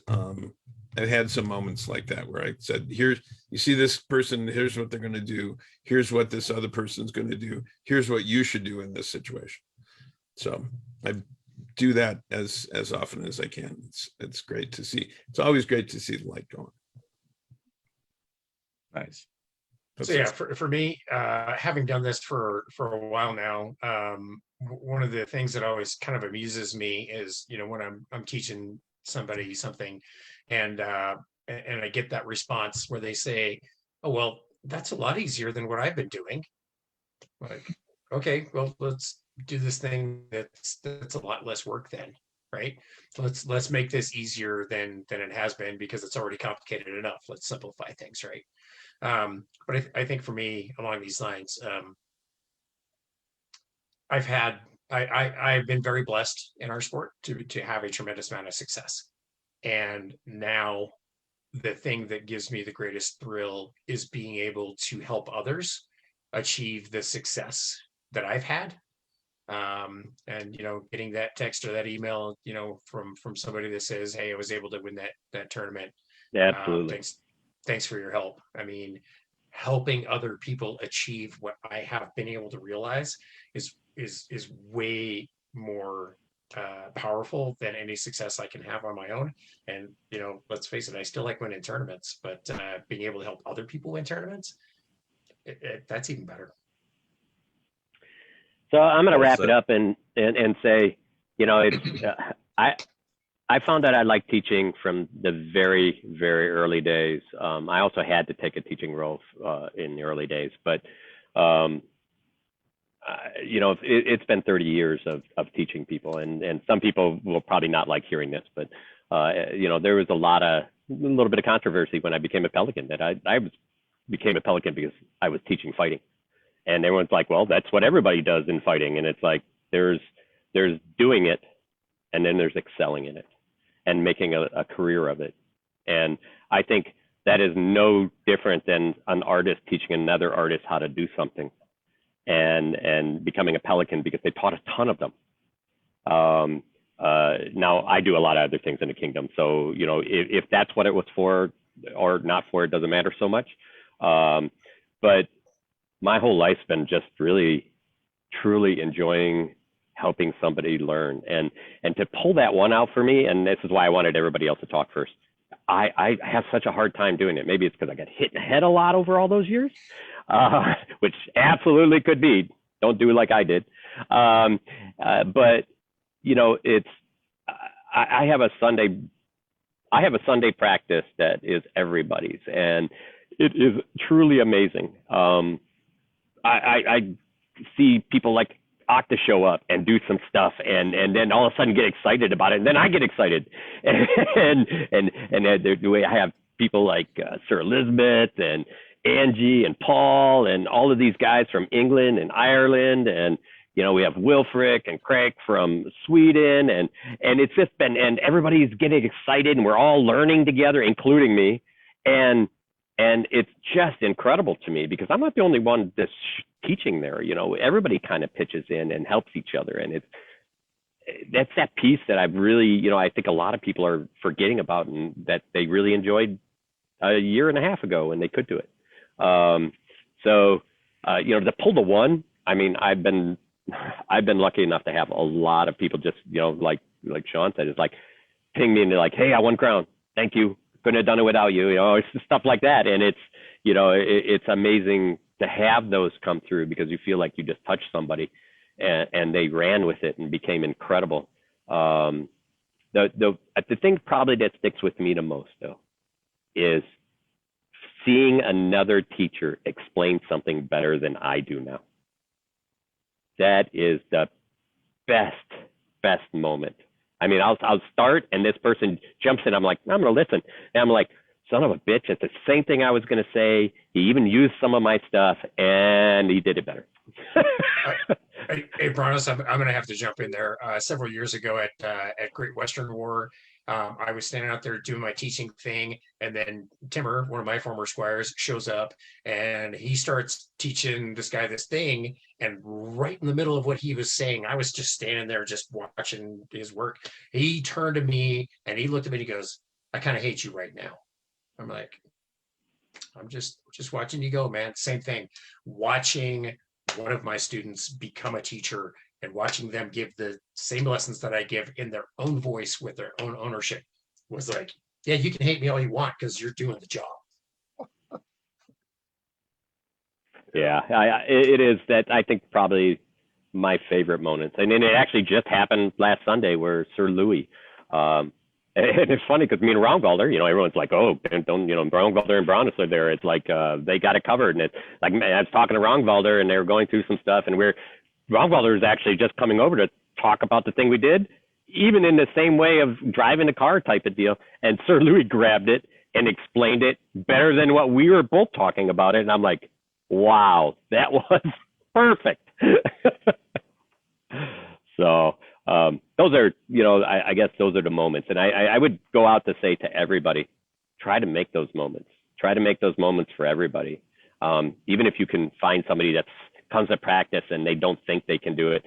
I've had some moments like that where I said, here, you see this person, here's what they're going to do. Here's what this other person's going to do. Here's what you should do in this situation. So I do that as often as I can. It's great to see. It's always great to see the light going. Nice. So yeah, for me, having done this for a while now, one of the things that always kind of amuses me is, when I'm teaching somebody something, and I get that response where they say, "Oh, well, that's a lot easier than what I've been doing." Like, okay, well, let's do this thing that's a lot less work then, right? So let's make this easier than it has been, because it's already complicated enough. Let's simplify things, right? But I think for me, along these lines, I've been very blessed in our sport to have a tremendous amount of success. And now the thing that gives me the greatest thrill is being able to help others achieve the success that I've had. And getting that text or that email, from somebody that says, "Hey, I was able to win that tournament. Yeah, absolutely. Thanks for your help." I mean, helping other people achieve what I have been able to realize is way more powerful than any success I can have on my own. And let's face it, I still like winning tournaments, but being able to help other people win tournaments, that's even better. So I'm going to wrap it up and say, it's I found that I like teaching from the very, very early days. I also had to take a teaching role in the early days, but it's been 30 years of teaching people, and some people will probably not like hearing this, but there was a little bit of controversy when I became a Pelican, that I became a Pelican because I was teaching fighting. And everyone's like, well, that's what everybody does in fighting. And it's like, there's doing it, and then there's excelling in it and making a career of it. And I think that is no different than an artist teaching another artist how to do something, and becoming a Pelican because they taught a ton of them. Now I do a lot of other things in the kingdom. So, if that's what it was for or not for, it doesn't matter so much. But my whole life's been just really, truly enjoying helping somebody learn, and to pull that one out for me. And this is why I wanted everybody else to talk first. I have such a hard time doing it. Maybe it's because I got hit in the head a lot over all those years, which absolutely could be. Don't do it like I did. But it's, I have a Sunday practice that is everybody's, and it is truly amazing. I see people like Octa show up and do some stuff, and then all of a sudden get excited about it, and then I get excited, and the way I have people like Sir Elizabeth and Angie and Paul and all of these guys from England and Ireland, and we have Wilfric and Craig from Sweden, and it's just been, and everybody's getting excited, and we're all learning together, including me, and it's just incredible to me because I'm not the only one that's teaching there. Everybody kind of pitches in and helps each other, and that's that piece that I've really, you know, I think a lot of people are forgetting about, and that they really enjoyed a year and a half ago when they could do it. You know, to pull the one, I mean, I've been lucky enough to have a lot of people just, you know, like Sean said, it's like ping me and they're like, hey, I won crown. Thank you. Couldn't have done it without you. You know, it's stuff like that. And it's, you know, it's amazing to have those come through, because you feel like you just touched somebody and they ran with it and became incredible. The thing probably that sticks with me the most, though, is seeing another teacher explain something better than I do now. That is the best moment. I mean, I'll start and this person jumps in. I'm like, I'm going to listen. And I'm like, son of a bitch, it's the same thing I was going to say. He even used some of my stuff and he did it better. Hey, Brannos, I'm going to have to jump in there. Several years ago at Great Western War, I was standing out there doing my teaching thing, and then Timmer, one of my former squires, shows up and he starts teaching this guy this thing. And right in the middle of what he was saying, I was just standing there just watching his work. He turned to me and he looked at me and he goes, I kind of hate you right now. I'm like, I'm just watching you go, man. Same thing. Watching one of my students become a teacher and watching them give the same lessons that I give in their own voice with their own ownership was like, yeah, you can hate me all you want because you're doing the job. Yeah, it is that, I think, probably my favorite moments. And then it actually just happened last Sunday where Sir Louis, and it's funny because me and Roundwalder, you know, everyone's like, oh, don't, you know, Roundwalder and Brannos are there. It's like they got it covered. And it's like, I was talking to Roundwalder and they were going through some stuff, and Roundwalder is actually just coming over to talk about the thing we did, even in the same way of driving a car type of deal. And Sir Louis grabbed it and explained it better than what we were both talking about it. And I'm like, wow, that was perfect. So those are, you know, I guess those are the moments. And I would go out to say to everybody, try to make those moments. Try to make those moments for everybody. Even if you can find somebody that comes to practice and they don't think they can do it,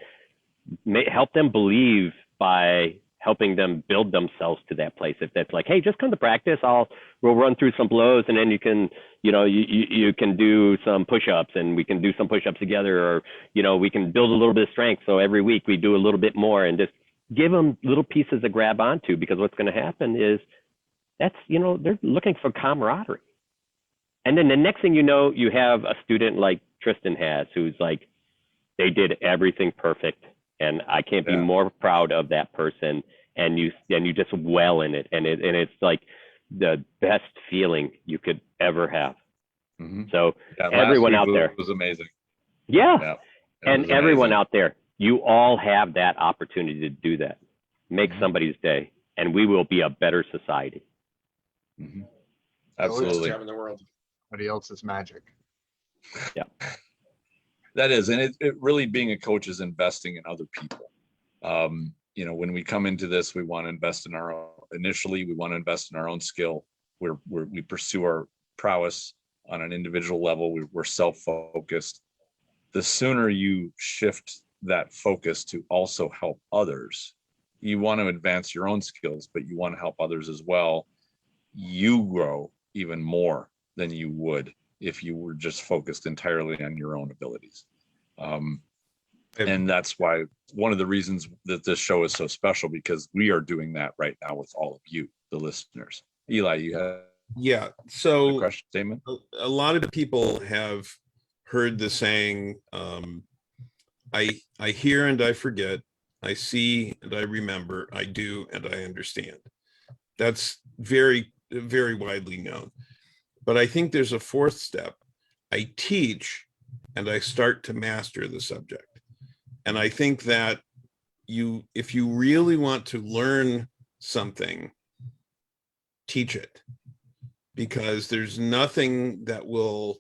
help them believe by helping them build themselves to that place. If that's like, hey, just come to practice, we'll run through some blows, and then you can, you know, you can do some push-ups, and we can do some push-ups together, or, you know, we can build a little bit of strength. So every week we do a little bit more, and just give them little pieces to grab onto, because what's going to happen is that's, you know, they're looking for camaraderie. And then the next thing you know, you have a student like Tristan has, who's like, they did everything perfect. And I can't be more proud of that person. And you just well in it. And it's like the best feeling you could ever have. Mm-hmm. So everyone out there was amazing. Yeah. And everyone out there, you all have that opportunity to do that. Make somebody's day, and we will be a better society. Mm-hmm. Absolutely. Job in the world. Somebody else's magic. Yeah. That is, and it really, being a coach is investing in other people. You know, when we come into this, we want to invest in our own. Initially, we want to invest in our own skill. We pursue our prowess on an individual level. We're self-focused. The sooner you shift that focus to also help others, you want to advance your own skills, but you want to help others as well. You grow even more than you would if you were just focused entirely on your own abilities. And that's why one of the reasons that this show is so special, because we are doing that right now with all of you, the listeners. Eli, you have so a question statement? A lot of the people have heard the saying, I hear and I forget, I see and I remember, I do and I understand. That's very, very widely known. But I think there's a fourth step. I teach and I start to master the subject. And I think that if you really want to learn something, teach it, because there's nothing that will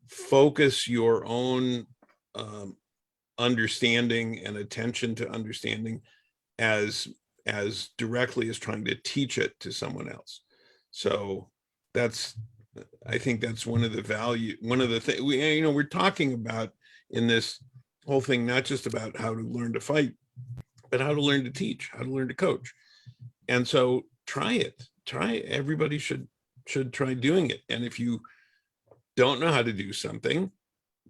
focus your own understanding and attention to understanding as directly as trying to teach it to someone else. So I think that's one of the things we're talking about in this whole thing, not just about how to learn to fight, but how to learn to teach, how to learn to coach. And so try it. Everybody should try doing it. And if you don't know how to do something,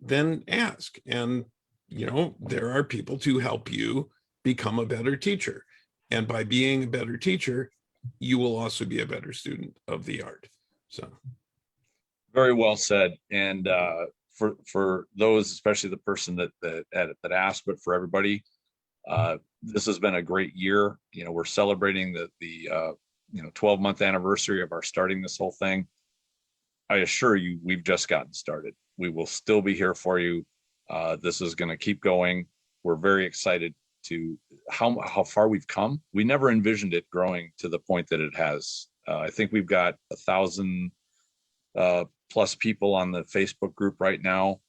then ask. And, there are people to help you become a better teacher. And by being a better teacher, you will also be a better student of the art. So. Very well said. And for those, especially the person that asked, but for everybody, this has been a great year. We're celebrating the 12-month anniversary of our starting this whole thing. I assure you, we've just gotten started. We will still be here for you. This is going to keep going. We're very excited to how far we've come. We never envisioned it growing to the point that it has. I think we've got 1,000 plus people on the Facebook group right now.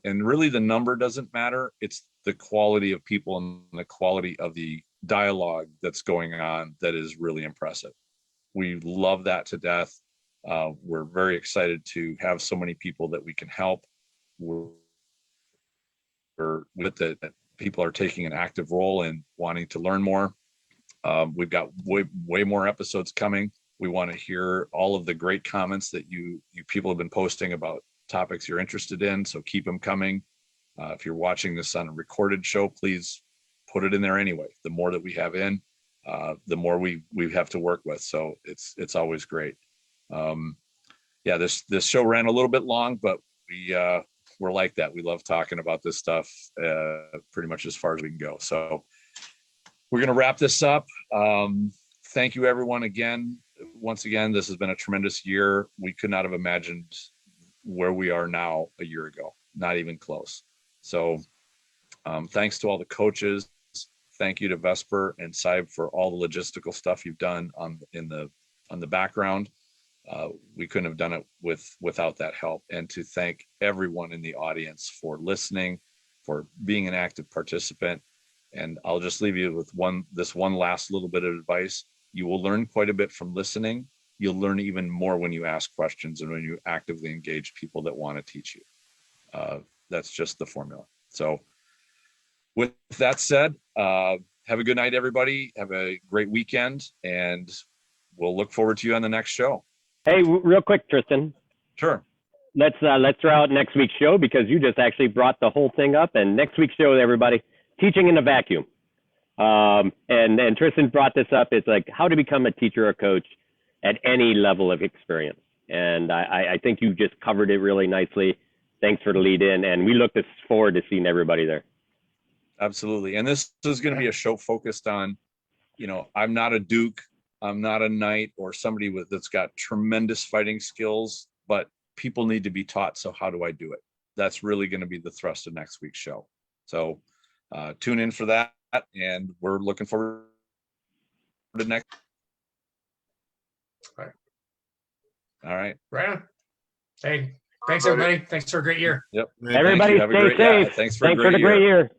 And really the number doesn't matter. It's the quality of people and the quality of the dialogue that's going on that is really impressive. We love that to death. We're very excited to have so many people that we can help. That people are taking an active role in wanting to learn more. We've got way more episodes coming. We want to hear all of the great comments that you people have been posting about topics you're interested in. So keep them coming. If you're watching this on a recorded show, please put it in there anyway. The more that we have in, the more we have to work with. So it's always great. This show ran a little bit long, but we're like that. We love talking about this stuff pretty much as far as we can go. So we're going to wrap this up. Thank you, everyone. Once again, this has been a tremendous year. We could not have imagined where we are now a year ago, not even close. So thanks to all the coaches. Thank you to Vesper and Saib for all the logistical stuff you've done on the background. We couldn't have done it without that help. And to thank everyone in the audience for listening, for being an active participant. And I'll just leave you with this one last little bit of advice. You will learn quite a bit from listening. You'll learn even more when you ask questions and when you actively engage people that want to teach you. That's just the formula. So with that said, have a good night, everybody. Have a great weekend, and we'll look forward to you on the next show. Hey, real quick, Tristan. Sure. Let's throw out next week's show, because you just actually brought the whole thing up. And next week's show, everybody, teaching in a vacuum. And Tristan brought this up. It's like how to become a teacher or coach at any level of experience. And I think you just covered it really nicely. Thanks for the lead in. And we look forward to seeing everybody there. Absolutely. And this is going to be a show focused on, I'm not a Duke, I'm not a knight or somebody that's got tremendous fighting skills, but people need to be taught. So how do I do it? That's really going to be the thrust of next week's show. So tune in for that. And we're looking forward to next. All right. Right on. Hey, thanks everybody. Thanks for a great year. Yep. Everybody stay safe. Thanks for the great year.